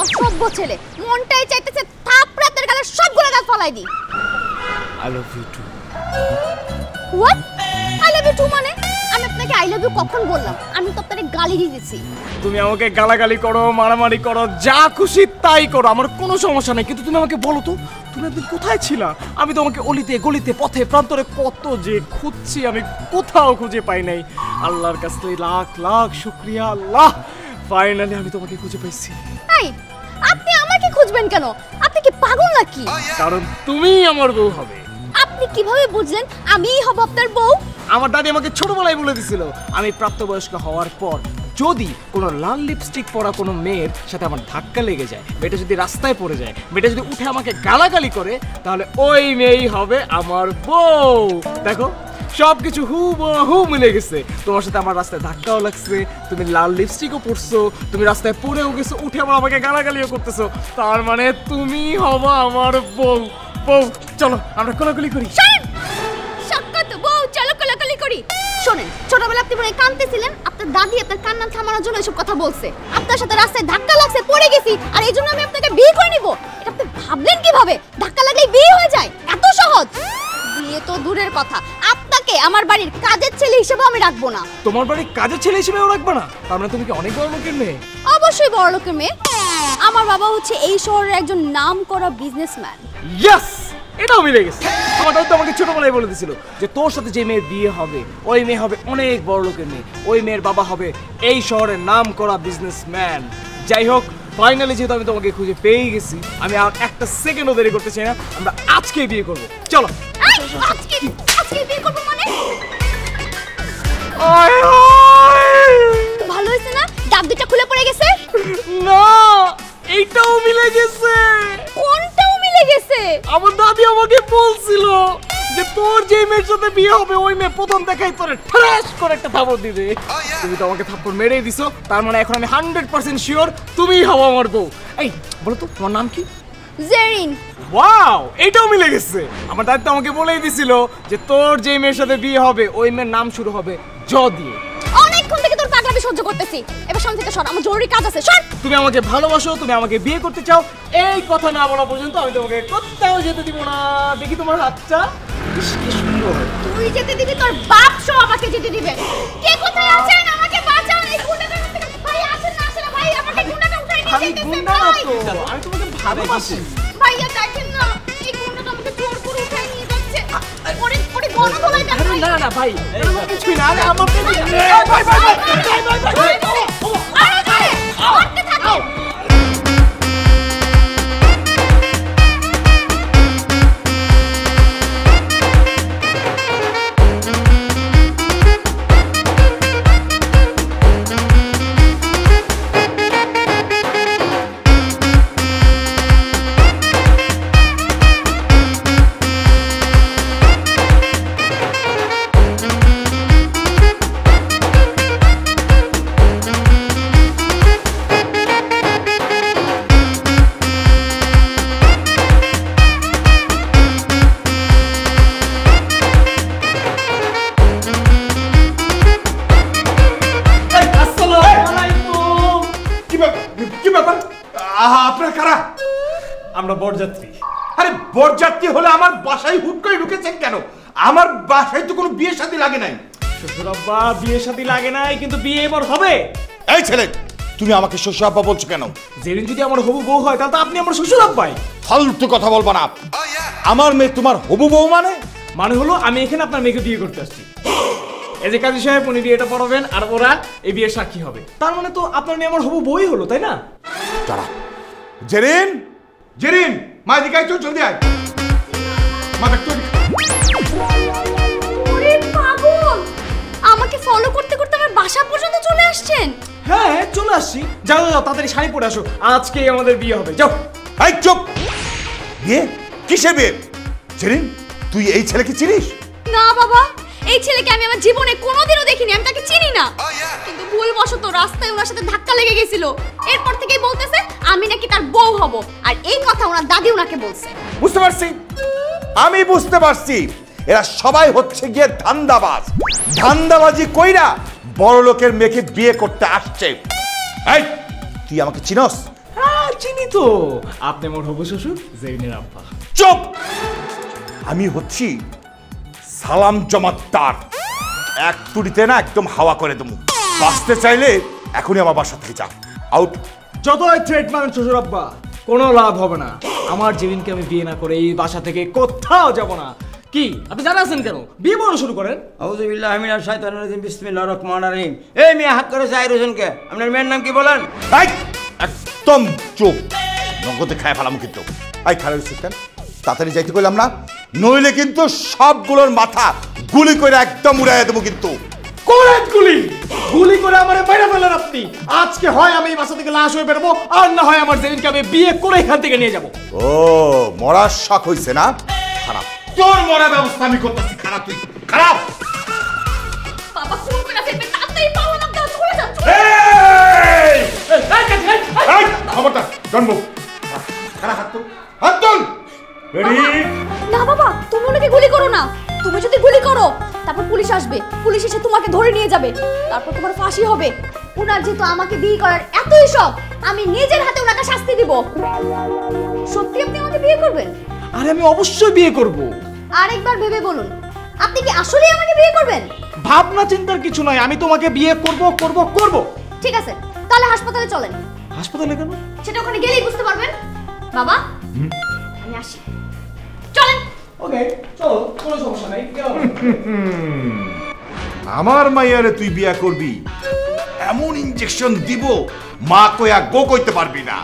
অসভ্য ছেলে, মনটাই চাইতেছে থাপড়াতের গালে সবগুলো গাল ফালাই দি। I love you too. What? I love you too মানে? আমি আপনাকে আই লাভ ইউ কখন বললাম? আমি তো আপনাকে গালি দিয়েছি। তুমি আমাকে গালাগালি করো, মারামারি করো, যা খুশি তাই করো, আমার কোনো সমস্যা নেই, কিন্তু তুমি আমাকে বলো তো তুমি একদিন কোথায় ছিলা? আমি তোমাকে অলিতে গলিতে পথে প্রান্তরে কত যে খুঁজছি, আমি কোথাও খুঁজে পাই নাই। আল্লাহর কাছে লাখ লাখ শুকরিয়া আল্লাহ, ফাইনালি আমি তোমাকে খুঁজে পাইছি। এই, আপনি আমাকে খুঁজবেন কেন? আপনি কি পাগল নাকি? কারণ তুমি আমার বউ হবে। আপনি কিভাবে বুঝলেন আমিই হব আপনার বউ? আমার দাদি আমাকে ছোটবেলায় বলে দিছিল, আমি প্রাপ্তবয়স্ক হওয়ার পর যদি কোনো লাল লিপস্টিক পরা কোনো মেয়ের সাথে আমার ধাক্কা লেগে যায়, মেয়েটা যদি রাস্তায় পড়ে যায়, মেয়েটা যদি উঠে আমাকে গালাগালি করে, তাহলে ওই মেয়েই হবে আমার বউ। দেখো সবকিছু হুবহু মিলে গেছে। তোমার সাথে আমার রাস্তায় ধাক্কাও লাগছে, তুমি লাল লিপস্টিকও পরছো, তুমি রাস্তায় পড়েও গেছো, উঠে আবার আমাকে গালাগালিও করতেছো, তার মানে তুমি হবা আমার বউ। বউ চলো আমরা কোলাকুলি করি। সাক্ষাৎ বউ, চলো কোলাকুলি করি। শোনেন, ছোটবেলা আপনি মনে কাঁদতেছিলেন, আপনার দাদি আপনার কান্না থামানোর জন্য এসব কথা বলছে। আপনার সাথে রাস্তায় ধাক্কা লাগছে, পড়ে গেছি, আর এই জন্য আমি আপনাকে বিয়ে করে নিব। এটা আপনি ভাবলেন কিভাবে? ধাক্কা লাগলেই বিয়ে হয়ে যায়? এত সহজ? বিয়ে তো দূরের কথা, আপনাকে আমার বাড়ির কাজের ছেলে হিসেবে আমি রাখবো না। তোমার বাড়ির কাজের ছেলে হিসেবেও রাখবে না? তার মানে তুমি কি অনেক বড় লোকের মেয়ে? অবশ্যই বড় লোকের মেয়ে। আমার বাবা হচ্ছে এই শহরের একজন নামকরা বিজনেসম্যান। ইয়েস, এটাও মিলে গেছে। আমার দাদু আমাকে ছোটবেলায় বলে দিয়েছিল যে তোর সাথে যে মেয়ের বিয়ে হবে, ওই মেয়ে হবে অনেক বড় লোকের মেয়ে, ওই মেয়ের বাবা হবে এই শহরের নামকরা বিজনেসম্যান। যাই হোক, ফাইনালি যেহেতু আমি তোমাকে খুঁজে পেয়ে গেছি, আমি আর একটা সেকেন্ডও দেরি করতে চাই না, আমরা আজকেই বিয়ে করব। চলো। আজকে বিয়ে করব মানে? ভালো হয়েছে না, ডাব দুটা খুলে পড়ে গেছে? না, এইটাও মিলে গেছে। কোনটাও মিলে গেছে? আমার দাদি আমাকে বলছিল যে তোর যে মেয়ের সাথে বিয়ে হবে, ওই মেয়ে প্রথম দেখাই তোরে ঠাস করে একটা থাপড় দিবে। তুমি তো আমাকে থাপড় মেরেই দিছো, তার মানে এখন আমি 100% শিওর তুমিই হবো আমার বউ। এই বলো তো তোমার নাম কি? জেরিন। ওয়াও, এটাও মিলে গেছে। আমার দাদি তো আমাকে বলেই দিছিল যে তোর যে মেয়ের সাথে বিয়ে হবে, ওই মেয়ের নাম শুরু হবে জ দিয়ে। অনেকক্ষণ থেকে তোর পাগলামি সহ্য করতেছি, এবার সামনে থেকে সর, আমার জরুরি কাজ আছে। সর। তুমি আমাকে ভালোবাসো, তুমি আমাকে বিয়ে করতে চাও, এই কথা না বলা পর্যন্ত আমি তোমাকে কোথাও যেতে দিব না। দেখি তোমার হাতটা। কি সুন্দর। তুই যেতে দিবি, তোর বাপ সহ আমাকে যেতে দিবে। কে কোথায় আছেন? আমাকে বাঁচান, এই গুন্ডাটার হাত থেকে। ভাই আসেন না, আসলে ভাই আমাকে গুন্ডাটা উঠাই নিয়ে আমি যেতেছে। গুন্ডা না তো, আমি তোমাকে ভালোবাসি। ভাইয়া দেখেন না, এই গুন্ডাটা আমাকে জোর করে উঠাই নিয়ে যাচ্ছে। ওরে ওরে বড় গলায় ডাক। আরে না না ভাই, এরকম কিছুই না। আরে আমার ভাই ভাই ভাই ভাই, আরে আরে করতে থাকো। আমরা বরযাত্রী। আরে বরযাত্রী হলে আমার বাসায় হুট করে ঢুকেছেন কেন? আমার বাসায় তো কোনো বিয়ে শাদী লাগে নাই। শ্বশুর আব্বা, বিয়ে শাদী লাগে নাই, কিন্তু বিয়ে এবার হবে। এই ছেলে, তুমি আমাকে শ্বশুর আব্বা বলছো কেন? যেদিন যদি আমার হবু বউ হয়, তাহলে তো আপনি আমার শ্বশুর আব্বাই। ফালতু কথা বলবা না। আমার মেয়ে তোমার হবু বউ মানে? মানে হলো আমি এখানে আপনার মেয়েকে বিয়ে করতে আসছি। এই যে কাজী সাহেব, উনি বিয়েটা পড়াবেন আর ওরা এই বিয়ের সাক্ষী হবে। তার মানে তো আপনার মেয়ে আমার হবু বউই হলো, তাই না? দাঁড়া। জেরিন, জেরিন, মা এদিকে আয়, জলদি আয়। মা দেখ তো। ওরে পাগল, আমাকে ফলো করতে করতে আমার বাসা পর্যন্ত চলে আসছেন। হ্যাঁ, চলে আসছি। যাও যাও, তাড়াতাড়ি শাড়ি পরে আসো, আজকেই আমাদের বিয়ে হবে। যাও। এই চুপ। বিয়ে? কিসের বিয়ে? জেরিন, তুই এই ছেলেকে চিনিস? না বাবা, এই ছেলেকে আমি আমার জীবনে কোনোদিনও দেখিনি, আমি তাকে চিনি না। কিন্তু ভুলবশত রাস্তায় ওনার সাথে ধাক্কা লেগে গেছিল। এরপর থেকেই বলতেছে আমি নাকি তার বউ হব, আর এই কথা ওনার দাদি ওনাকে বলছে। বুঝতে পারছি, আমি বুঝতে পারছি। এরা সবাই হচ্ছে গিয়ে ধান্দাবাজ। ধান্দাবাজি কইরা বড় লোকের মেয়েকে বিয়ে করতে আসছে। এই, তুই আমাকে চিনস? হ্যাঁ চিনি তো, আপনি আমার হবু শ্বশুর জেরিনের আব্বা। চুপ! আমি হচ্ছি সালাম জমাদ্দার। এক তুড়িতে না একদম হাওয়া করে দেবো। বাঁচতে চাইলে এখনই আমার বাসা থেকে যা, আউট। যতই থ্রেট মারেন শ্বশুর আব্বা, কোনো লাভ হবে না। আমার জেরিনকে আমি বিয়ে না করে এই বাসা থেকে কোথাও যাব না। কি আপনি জানাচ্ছেন কেন? বিয়ে বড় শুরু করেন। আউযুবিল্লাহি মিনাশ শাইতানির রাজিম, বিসমিল্লাহির রহমানির রহিম। এই মেয়ে হাত করে চাই রোজনকে, আপনার মেয়ের নাম কি বলেন? এই, একদম চুপ, নগদে খায় ফেলাম কিন্তু। এই খারাপ সিস্টেম, তাড়াতাড়ি যাইতে কইলাম না, নইলে কিন্তু সবগুলোর মাথা গুলি করে একদম উড়াইয়া দেবো কিন্তু। করেন গুলি, গুলি করে আমারে মেরে ফেলেন আপনি। আজকে হয় আমি এই বাসা থেকে লাশ হয়ে বেরোবো, আর না হয় আমার জেরিনকে আমি বিয়ে করে এখান থেকে নিয়ে যাবো। ও, মরার শখ হইছে না? খারাপ, তোর মরার ব্যবস্থা আমি করতেছি। খারাপ, তুই খারাপ। বাবা ফোন করে ফেলবে, তাড়াতাড়ি পাওয়া না দাও, চলে যাও। এই! এই, খবরদার, জন্ম। খারাপ, হাত তুল, হাত তুল। রেডি? না বাবা, তুমি ওনাকে গুলি করো না। তুমি যদি গুলি করো, তারপর পুলিশ আসবে, পুলিশ এসে তোমাকে ধরে নিয়ে যাবে, তারপর তোমার ফাঁসি হবে। ওনার যেহেতু আমাকে বিয়ে করার এতই শখ, আমি নিজের হাতে ওনাকে শাস্তি দিব। সত্যি আপনি আমাকে বিয়ে করবেন? আরে আমি অবশ্যই বিয়ে করব। আরেকবার ভেবে বলুন, আপনি কি আসলেই আমাকে বিয়ে করবেন? ভাবনা চিন্তার কিছু নয়, আমি তোমাকে বিয়ে করব করব করব। ঠিক আছে, তাহলে হাসপাতালে চলেন। হাসপাতালে কেন? সেটা ওখানে গেলেই বুঝতে পারবেন। বাবা, আমি আসি, চলেন। ওকে, চলো, কোনো সমস্যা নাই। আমার মাইয়ারে তুই বিয়া করবি, এমন ইনজেকশন দিব মা কইয়া গো কইতে পারবি না।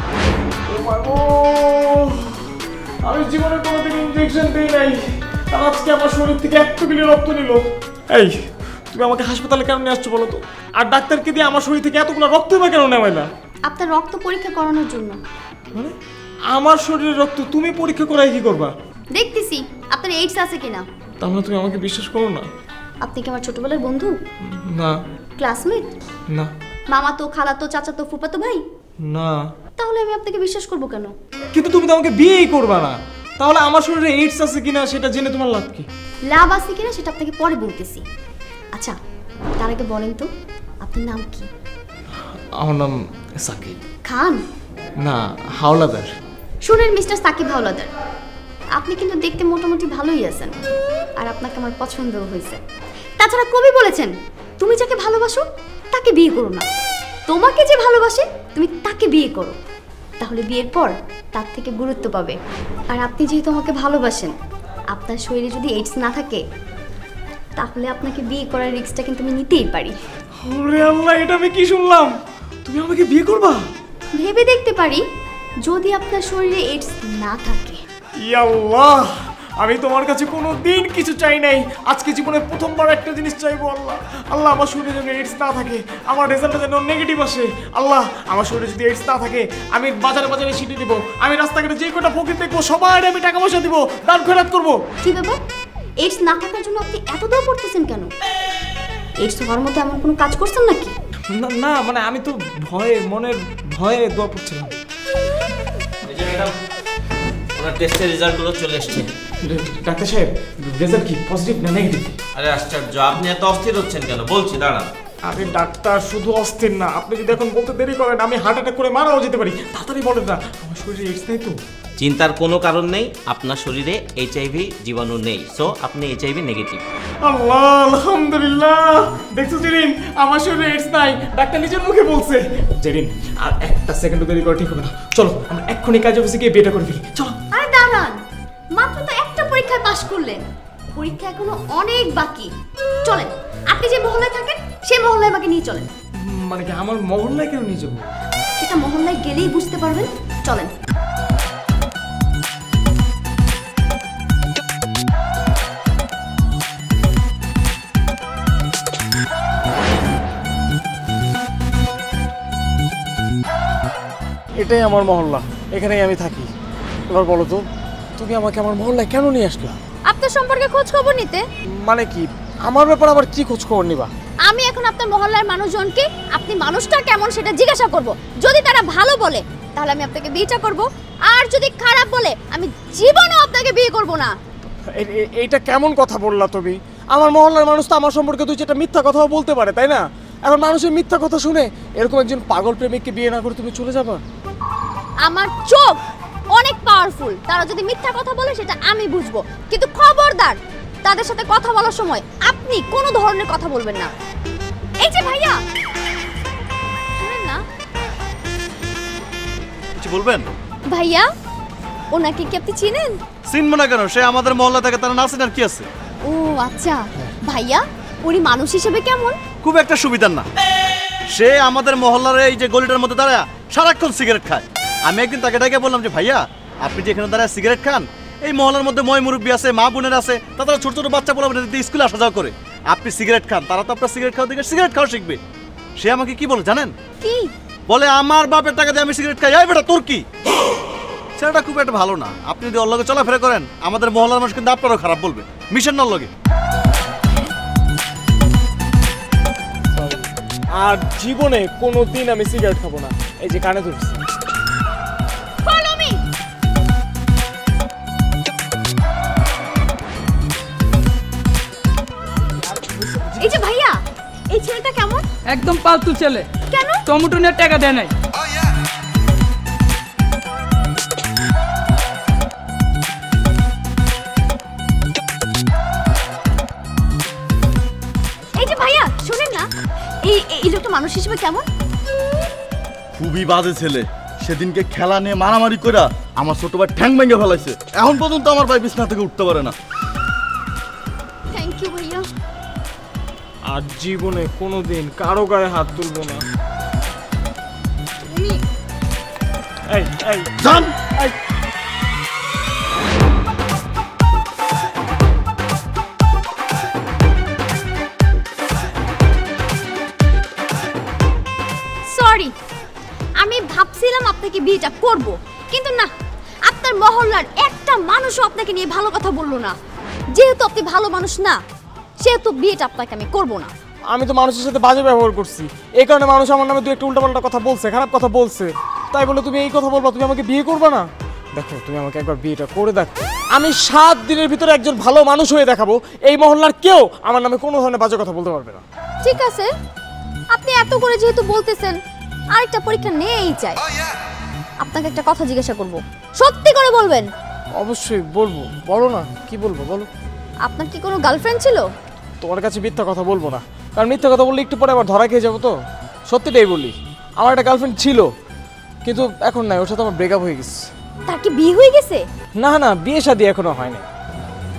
আমি জীবনে কোনোদিন ইনজেকশন দেই নাই, আর আজকে আমার শরীর থেকে 1 কিলো রক্ত নিল। এই, তুমি আমাকে হাসপাতালে কেন নিয়ে আসছো বলো তো? আর ডাক্তারকে দিয়ে আমার শরীর থেকে এতগুলো রক্ত বা কেন নেওয়াই না? আপনার রক্ত পরীক্ষা করানোর জন্য। মানে আমার শরীরের রক্ত তুমি পরীক্ষা করাই কি করবা? দেখতেছি আপনার এইডস আছে কিনা। তাহলে তুমি আমাকে বিশ্বাস করো না? আপনি কি আমার ছোটবেলার বন্ধু? না। ক্লাসমেট? না। মামা তো, খালা তো, চাচা তো, ফুপা তো ভাই? না। তাহলে আমি আপনাকে বিশ্বাস করব কেন? কিন্তু তুমি তো আমাকে বিয়েই করবা না, তাহলে আমার শরীরে এইডস আছে কিনা সেটা জেনে তোমার লাভ কি? লাভ আছে কিনা সেটা আপনাকে পরে বলতেছি। আচ্ছা, তার আগে বলেন তো আপনার নাম কি? আমার নাম সাকিব। খান? না, হাওলাদার। শুনেন মিস্টার সাকিব হাওলাদার, আপনি কিন্তু দেখতে মোটামুটি ভালোই আছেন, আর আপনাকে আমার পছন্দও হয়েছে। তাছাড়া কবি বলেছেন, তুমি যাকে ভালোবাসো তাকে বিয়ে করো না, তোমাকে যে ভালোবাসে তুমি তাকে বিয়ে করো, তাহলে বিয়ের পর তার থেকে গুরুত্ব পাবে। আর আপনি যেহেতু আমাকে ভালোবাসেন, আপনার শরীরে যদি এইডস না থাকে, তাহলে আপনাকে বিয়ে করার রিস্কটা কিন্তু আমি নিতেই পারি। ওরে আল্লাহ, এটা আমি কি শুনলাম? তুমি আমাকে বিয়ে করবা? ভেবে দেখতে পারি, যদি আপনার শরীরে এইডস না থাকে। ইয়া আল্লাহ, আমি তোমার কাছে কোনো দিন কিছু চাই নাই, আজকে জীবনে প্রথমবার একটা জিনিস চাইবো। আল্লাহ, আল্লাহ আমার শরীরে যেন এইডস না থাকে, আমার রেজাল্টটা যেন নেগেটিভ আসে। আল্লাহ, আমার শরীরে যদি এইডস না থাকে, আমি বাজারে বাজারে সিটি দিব, আমি রাস্তাঘাটে যে কটা ফকির দেখবো সবাই আমি টাকা পয়সা দিব, দান খয়রাত করবো। কি ব্যাপার, এইডস না থাকার জন্য আপনি এত দৌড় পড়তেছেন কেন? এইডস হওয়ার মতো এমন কোনো কাজ করছেন নাকি? না না, মানে আমি তো ভয়ে, মনের ভয়ে দোয়া পড়ছিলাম। এই যে ম্যাডাম, ওনার টেস্টের রেজাল্টগুলো চলে এসেছে। ডাক্তার সাহেব, রেজাল্ট কি পজিটিভ না নেগেটিভ? আরে আশ্চর্য, আপনি এত অস্থির হচ্ছেন কেন? বলছি দাঁড়ান। আরে ডাক্তার, শুধু অস্থির না, আপনি যদি এখন বলতে দেরি করেন আমি হার্ট অ্যাটাক করে মারাও যেতে পারি। তাড়াতাড়ি বলেন না, আমার শরীরে এইডস নেই তো? চিন্তার কোনো কারণ নেই, আপনার শরীরে এইচআইভি জীবাণু নেই, সো আপনি এইচআইভি নেগেটিভ। আল্লাহ, আলহামদুলিল্লাহ। দেখছো জেরিন, আমার শরীরে এইডস নাই, ডাক্তার নিজের মুখে বলছে। জেরিন, আর একটা সেকেন্ড দেরি করে ঠিক হবে না, চলো আমরা এক্ষুনি কাজ অফিসে গিয়ে বিয়েটা করে ফেলি, চলো। আরে দাঁড়ান, মাত্র তো একটা পরীক্ষায় পাশ করলেন, পরীক্ষা এখনো অনেক বাকি। চলেন, আপনি যে মহল্লায় থাকেন সেই মহল্লায় আমাকে নিয়ে চলেন। মানে কি আমার মহল্লায় কেন নিয়ে যাবো? সেটা মহল্লায় গেলেই বুঝতে পারবেন, চলেন। এটাই আমার মহল্লা, এখানেই আমি থাকি। এবার বলো তো, তুমি আমাকে আমার মহল্লায় কেন নিয়ে আসলা? আপনার সম্পর্কে খোঁজ খবর নিতে। মানে কি, আমার ব্যাপার আবার কি খোঁজ খবর নিবা? আমি এখন আপনার মহল্লার মানুষজনকে আপনি মানুষটা কেমন সেটা জিজ্ঞাসা করব। যদি তারা ভালো বলে তাহলে আমি আপনাকে বিয়েটা করব, আর যদি খারাপ বলে আমি জীবনও আপনাকে বিয়ে করব না। এইটা কেমন কথা বললা তুমি? আমার মহল্লার মানুষ তো আমার সম্পর্কে তুই যেটা মিথ্যা কথাও বলতে পারে, তাই না? এখন মানুষের মিথ্যা কথা শুনে এরকম একজন পাগল প্রেমিককে বিয়ে না করে তুমি চলে যাবা? আমার চোখ অনেক পাওয়ারফুল, তারা যদি মিথ্যা কথা বলে সেটা আমি বুঝবো, কিন্তু খবরদার তাদের সাথে কথা বলার সময় আপনি কোনো ধরনের কথা বলবেন না। এই যে ভাইয়া, শুনেন না কিছু বলবেন? ভাইয়া, ওনাকে কি আপনি চিনেন? চিনবো না কেন, সে আমাদের মহল্লা থেকে, তারা না চিনার কি আছে? ও আচ্ছা, ভাইয়া উনি মানুষ হিসেবে কেমন? খুব একটা সুবিধার না। সে আমাদের মহল্লার এই যে গলিটার মধ্যে দাঁড়ায় সারাক্ষণ সিগারেট খায়। আমি একদিন তাকে ডেকে বললাম যে ভাইয়া, আপনি যে এখানে দাঁড়ায় সিগারেট খান, এই মহল্লার মধ্যে ময় মুরব্বী আছে, মা বোনের আছে, তারা ছোট ছোট বাচ্চা বলা স্কুলে আসা যাওয়া করে, আপনি সিগারেট খান, তারা তো আপনার সিগারেট খাওয়া দেখে সিগারেট খাওয়া শিখবে। সে আমাকে কি বলে জানেন? কি বলে, আমার বাপের টাকা দিয়ে আমি সিগারেট খাই। এই বেটা, তোর কি? ছেলেটা খুব একটা ভালো না। আপনি যদি ওর লগে চলাফেরা করেন, আমাদের মহল্লার মানুষ কিন্তু আপনারও খারাপ বলবে। মিশন নর লগে। আর জীবনে কোনোদিন আমি সিগারেট খাবো না। এই যে কানে ধরছি। Follow me. এই যে ভাইয়া, এই ছেলেটা কেমন? একদম পালতু ছেলে। কেন? টমেটো নিয়ে টাকা দেয় নাই। এই যে ভাইয়া, শুনেন না, এই লোকটা মানুষ হিসেবে কেমন? খুবই বাজে ছেলে। সেদিনকে খেলা নিয়ে মারামারি কইরা আমার ছোট ভাই ঠ্যাং ভেঙে ফেলাইছে। এখন পর্যন্ত আমার ভাই বিছনা থেকে উঠতে পারে না। থ্যাংক ইউ ভাইয়া। আর জীবনে কোনোদিন কারো গায়ে হাত তুলবো না। এই এই জান, এই সরি, আমি ভাবছিলাম আপনাকে বিয়েটা করব, কিন্তু না, আপনার মহল্লার একটা মানুষও আপনাকে নিয়ে ভালো কথা বললো না। যেহেতু আপনি ভালো মানুষ না, সেহেতু বিয়েটা আপনাকে আমি করব না। আমি তো মানুষের সাথে বাজে ব্যবহার করছি, এই কারণে মানুষ আমার নামে দু একটা উল্টাপাল্টা কথা বলছে, খারাপ কথা বলছে। তাই বলে তুমি এই কথা বলবা তুমি আমাকে বিয়ে করবে না? দেখো, তুমি আমাকে একবার বিয়েটা করে দেখো। আমি 7 দিনের ভিতরে একজন ভালো মানুষ হয়ে দেখাবো। এই মহল্লার কেউ আমার নামে কোনো ধরনের বাজে কথা বলতে পারবে না। ঠিক আছে, আপনি এত করে যেহেতু বলতেছেন, আরেকটা পরীক্ষা নিয়েই চাই। আপনাকে একটা কথা জিজ্ঞাসা করব, সত্যি করে বলবেন? অবশ্যই বলবো। বলো না, কি বলবো বলো। আপনার কি কোনো গার্লফ্রেন্ড ছিল? তোমার কাছে মিথ্যা কথা বলবো না, কারণ মিথ্যা কথা বললে একটু পরে আবার ধরা খেয়ে যাবো। তো সত্যিটাই বলি, আমার একটা গার্লফ্রেন্ড ছিল, কিন্তু এখন নাই, ওর সাথে আমার ব্রেকআপ হয়ে গেছে। তার কি বিয়ে হয়ে গেছে? না না, বিয়ে শাদী এখনো হয়নি।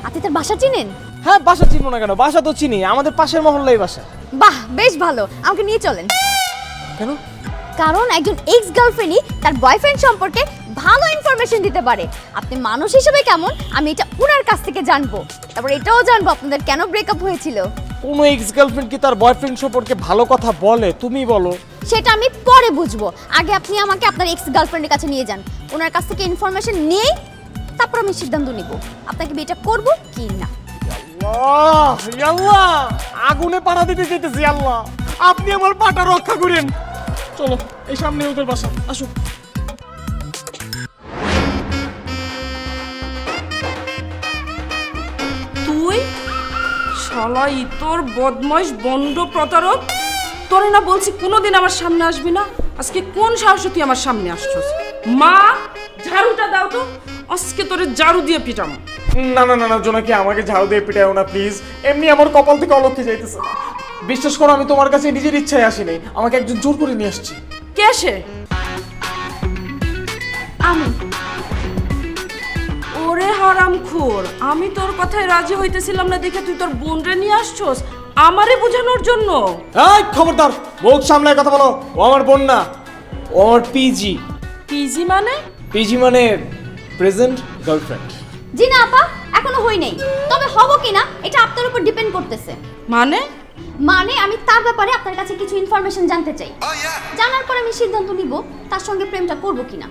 আপনি তার বাসা চিনেন? হ্যাঁ, বাসা চিনবো না কেন, বাসা তো চিনি, আমাদের পাশের মহল্লাই বাসা। বাহ, বেশ ভালো, আমাকে নিয়ে চলেন। কেন? কারণ একজন এক্স গার্লফ্রেন্ডই তার বয়ফ্রেন্ড সম্পর্কে ভালো ইনফরমেশন দিতে পারে। আপনি মানুষ হিসেবে কেমন আমি এটা উনার কাছ থেকে জানবো, তারপর এটাও জানবো আপনাদের কেন ব্রেকআপ হয়েছিল। কোনো এক্স গার্লফ্রেন্ড কি তার বয়ফ্রেন্ড সম্পর্কে ভালো কথা বলে? তুমি বলো। সেটা আমি পরে বুঝবো, আগে আপনি আমাকে আপনার এক্স গার্লফ্রেন্ডের কাছে নিয়ে যান। ওনার কাছ থেকে ইনফরমেশন নিয়ে তারপর আমি সিদ্ধান্ত নিব আপনাকে বিয়েটা করব কি না। আল্লাহ, আল্লাহ, আগুনে পাড়া দিতে যেতেছি। আল্লাহ, আপনি আমার পাটা রক্ষা করেন। চলো, এই সামনে ওদের বাসা, আসো। তুই শালা ইতর বদমাইশ বন্ড প্রতারক, তোরে না বলছি কোনোদিন আমার সামনে আসবি না, আজকে কোন সাহসে তুই আমার সামনে আসছস? মা, ঝাড়ুটা দাও তো, আজকে তোরে ঝাড়ু দিয়ে পিটাম। না না না না, জোনাকি, আমাকে ঝাড়ু দিয়ে পিটাও না প্লিজ। এমনি আমার কপাল থেকে অলক্ষে যাইতেছে। বিশ্বাস করো, আমি তোমার কাছে নিজের ইচ্ছায় আসিনি, আমাকে একজন জোর করে নিয়ে আসছি। কে সে? আমি। ওরে হারামখোর, আমি তোর কথায় রাজি হইতেছিলাম না দেখে তুই তোর বোনরে নিয়ে আসছস আমারে বোঝানোর জন্য। এই খবরদার, মুখ সামলায় কথা বলো। ও আমার বোন না, ও আমার পিজি। পিজি মানে? পিজি মানে প্রেজেন্ট গার্লফ্রেন্ড। জি না আপা, এখনো হই নাই, তবে হব কিনা এটা আপনার উপর ডিপেন্ড করতেছে। মানে? মানে আমি তার ব্যাপারে আপনার কাছে কিছু ইনফরমেশন জানতে চাই। জানার পর আমি সিদ্ধান্ত নিব তার সঙ্গে প্রেমটা করব কিনা।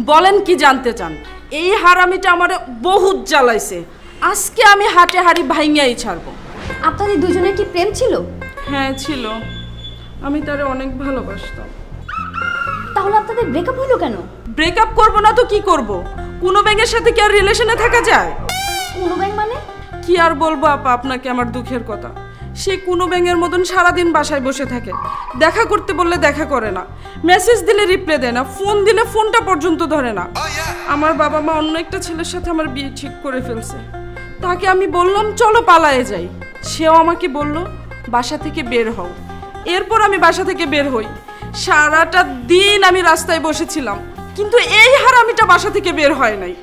বলেন কি জানতে চান? এই হারামিটা আমারে বহুত জ্বালাইছে, আজকে আমি হাটে হাড়ি ভাঙিয়াই ছাড়বো। আপনাদের দুজনের কি প্রেম ছিল? হ্যাঁ ছিল, আমি তারে অনেক ভালোবাসতাম। তাহলে আপনাদের ব্রেকআপ হলো কেন? ব্রেকআপ করব না তো কি করব? কোনো ব্যাঙের সাথে কি আর রিলেশনে থাকা যায়? কোনো ব্যাং মানে? কি আর বলবো আপা আপনাকে আমার দুঃখের কথা। সে কোনো ব্যাঙের মতন সারাদিন বাসায় বসে থাকে, দেখা করতে বললে দেখা করে না, মেসেজ দিলে রিপ্লাই দেয় না, ফোন দিলে ফোনটা পর্যন্ত ধরে না। আমার বাবা মা অন্য একটা ছেলের সাথে আমার বিয়ে ঠিক করে ফেলছে। তাকে আমি বললাম চলো পালায়ে যাই, সেও আমাকে বলল বাসা থেকে বের হও। এরপর আমি বাসা থেকে বের হই। সারাটা দিন আমি রাস্তায় বসেছিলাম, কিন্তু এই হারামিটা বাসা থেকে বের হয় নাই।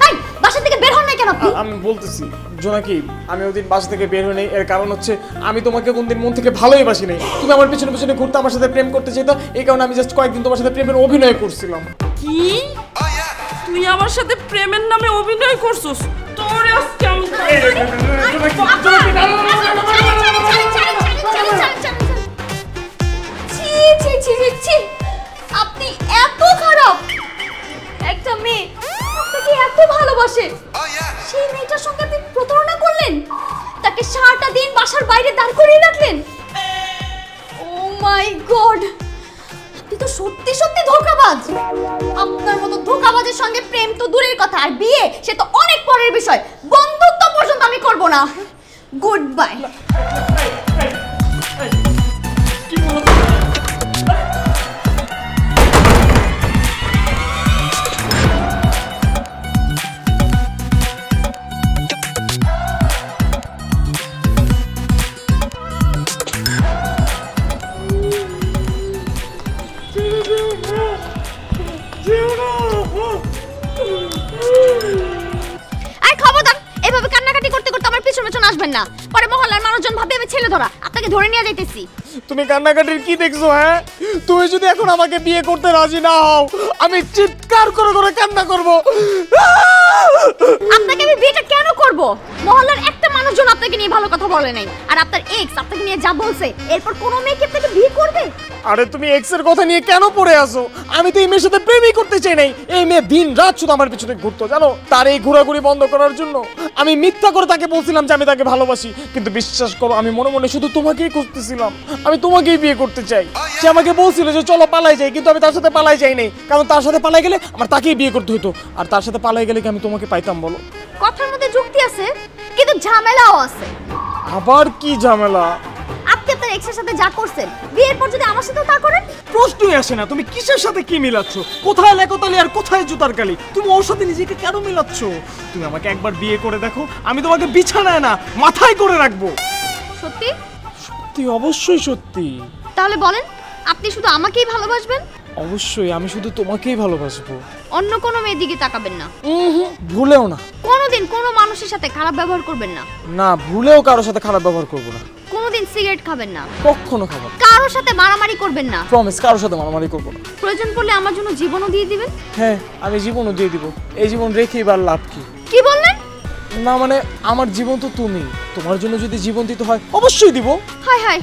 এই বাসা থেকে বের হন নাই কেন আপনি? আমি বলতেছি জোনাকি, আমি ওদিন বাসা থেকে বের হই নাই, এর কারণ হচ্ছে আমি তোমাকে কোনদিন মন থেকে ভালোই বাসি নাই। তুমি আমার পিছনে পিছনে ঘুরতে, আমার সাথে প্রেম করতে চাইতো, এই কারণে আমি জাস্ট কয়েকদিন তোমার সাথে প্রেমের অভিনয় করছিলাম। কি তুই আমার সাথে প্রেমের নামে অভিনয় করছিস? তোর আজকে আমি আপনি এত খারাপ! একটা মেয়ে আপনাকে এত ভালোবাসে, সেই মেয়েটার সঙ্গে আপনি প্রতারণা করলেন, তাকে সারাটা দিন বাসার বাইরে দাঁড় করিয়ে রাখলেন। ও মাই গড, আপনি তো সত্যি সত্যি ধোঁকাবাজ। আপনার মতো ধোঁকাবাজের সঙ্গে প্রেম তো দূরের কথা, আর বিয়ে সে তো অনেক পরের বিষয়। বন্ধুত্ব পর্যন্ত আমি করব না। Good bye. না, পরে মহল্লার মানুষজন ভাবে আমি ছেলে ধরা, আপনাকে ধরে নিয়ে যাইতেছি। তুমি কান্নাকাটির কি দেখছো? হ্যাঁ, তুমি যদি এখন আমাকে বিয়ে করতে রাজি না হও, আমি চিৎকার করে করে কান্না করব। আপনাকে আমি বিয়েটা কেন করব? মহল্লার একটা মানুষজন আপনাকে নিয়ে ভালো কথা বলে নাই, আর আপনার এক্স আপনাকে নিয়ে যা বলছে, এরপর কোন মেয়ে কি আপনাকে বিয়ে করবে? আরে তুমি এক্স এর কথা নিয়ে কেন পড়ে আছো? আমি তো এই মেয়ের সাথে প্রেমই করতে চাই নাই। এই মেয়ে দিন রাত শুধু আমার পিছনে ঘুরতো, জানো? তার এই ঘোরাঘুরি বন্ধ করার জন্য আমি মিথ্যা করে তাকে বলছিলাম যে আমি তাকে ভালোবাসি, কিন্তু বিশ্বাস করো আমি মনে মনে শুধু তোমাকেই খুঁজতেছিলাম, আমি তোমাকেই বিয়ে করতে চাই। সে আমাকে বলছিল যে চলো পালাই যাই, কিন্তু আমি তার সাথে পালাই যাই নাই, কারণ তার সাথে পালাই গেলে আমার তাকেই বিয়ে করতে হতো, আর তার সাথে পালাই গেলে কি আমি তোমাকে পাইতাম বলো? কথার মধ্যে যুক্তি আছে, কিন্তু ঝামেলাও আছে। আবার কি ঝামেলা? আপনি আপনার এক্সের সাথে যা করছেন, বিয়ের পর যদি আমার সাথেও তা করেন? প্রশ্নই আসে না। তুমি কিসের সাথে কি মিলাচ্ছ? কোথায় লেকতালি আর কোথায় জুতার কালি? তুমি ওর সাথে নিজেকে কেন মিলাচ্ছ? তুমি আমাকে একবার বিয়ে করে দেখো, আমি তোমাকে বিছানায় না মাথায় করে রাখবো। সত্যি? সত্যি, অবশ্যই সত্যি। তাহলে বলেন, আপনি শুধু আমাকেই ভালোবাসবেন? অবশ্যই, আমি শুধু তোমাকেই ভালোবাসবো, অন্য কোনো মেয়ের দিকে তাকাবেন না। ভুলেও না। কোনোদিন কোনো মানুষের সাথে খারাপ ব্যবহার করবেন না। না, ভুলেও কারোর সাথে খারাপ ব্যবহার করবো না। কোনোদিন সিগারেট খাবেন না। কখনো খাবো না। কারোর সাথে মারামারি করবেন না। প্রমিস, কারোর সাথে মারামারি করবো না। প্রয়োজন পড়লে আমার জন্য জীবনও দিয়ে দিবেন। হ্যাঁ, আমি জীবনও দিয়ে দিব। এই জীবন রেখেই বার লাভ কি? কি বললেন? না মানে, আমার জীবন তো তুমি, তোমার জন্য যদি জীবন দিতে হয় অবশ্যই দিব। হায় হায়,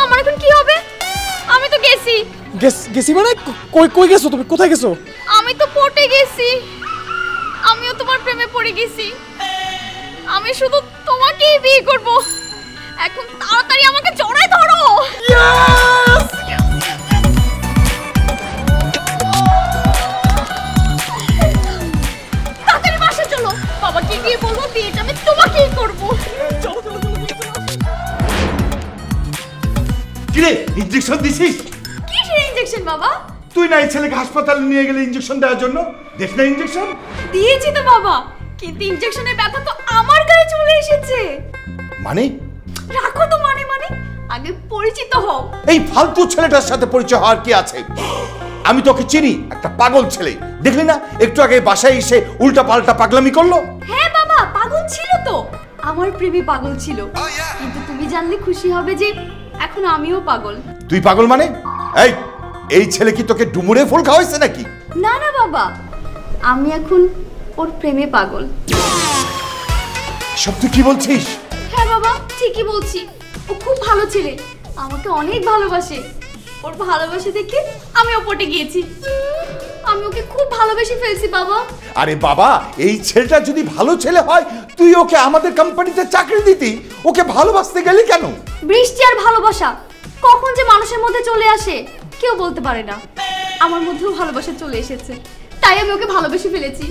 আমার এখন কি হবে? আমি তো গেছি। গেছি মানে? কই গেছো তুমি? কোথায় গেছো? আমি তো পটে গেছি। আমিও তোমার প্রেমে পড়ে গেছি। আমি শুধু তোমাকেই বিয়ে করব। এখন তাড়াতাড়ি আমাকে জড়ায় ধরো। তাড়াতাড়ি বাসা চলো। বাবাকে গিয়ে বলবো বিয়েটা আমি তোমাকেই করব। চলো চলো চলো। কিরে, ইনজেকশন দিছিস? কিসের ইনজেকশন বাবা? তুই না এই ছেলেকে হাসপাতালে নিয়ে গেলে ইনজেকশন দেওয়ার জন্য? দেখ না ইনজেকশন দিয়েছি তো বাবা, কিন্তু ইনজেকশনের ব্যথা তো আমার গায়ে চলে এসেছে। মানে? রাখো তো মানে আগে পরিচিত হও। এই ফালতু ছেলেটার সাথে পরিচয় হওয়ার কি আছে? আমি তোকে চিনি, একটা পাগল ছেলে। দেখলি না একটু আগে বাসায় এসে উল্টা পাল্টা পাগলামি করলো? হ্যাঁ বাবা, পাগল ছিল তো, আমার প্রেমে পাগল ছিল। কিন্তু তুমি জানলে খুশি হবে যে এখন আমিও পাগল। তুই পাগল মানে? এই ছেলে কি তোকে ডুমুরে ফুল খাওয়াইছে নাকি? না না বাবা, আমি এখন ওর প্রেমে পাগল। সব তুই কি বলছিস? হ্যাঁ বাবা, ঠিকই বলছি। ও খুব ভালো ছেলে, আমাকে অনেক ভালোবাসে। ওর ভালোবাসা দেখে আমি ওপরে গিয়েছি। আমি ওকে খুব ভালোবেসে ফেলছি বাবা। আরে বাবা, এই ছেলেটা যদি ভালো ছেলে হয় তুই ওকে আমাদের কোম্পানিতে চাকরি দিতি। ওকে ভালোবাসতে গেলি কেন? বৃষ্টি আর ভালোবাসা কখন যে মানুষের মধ্যে চলে আসে কেউ বলতে পারে না। আমার মধ্যেও ভালোবাসা চলে এসেছে, তাই আমি ওকে ভালোবেসে ফেলেছি।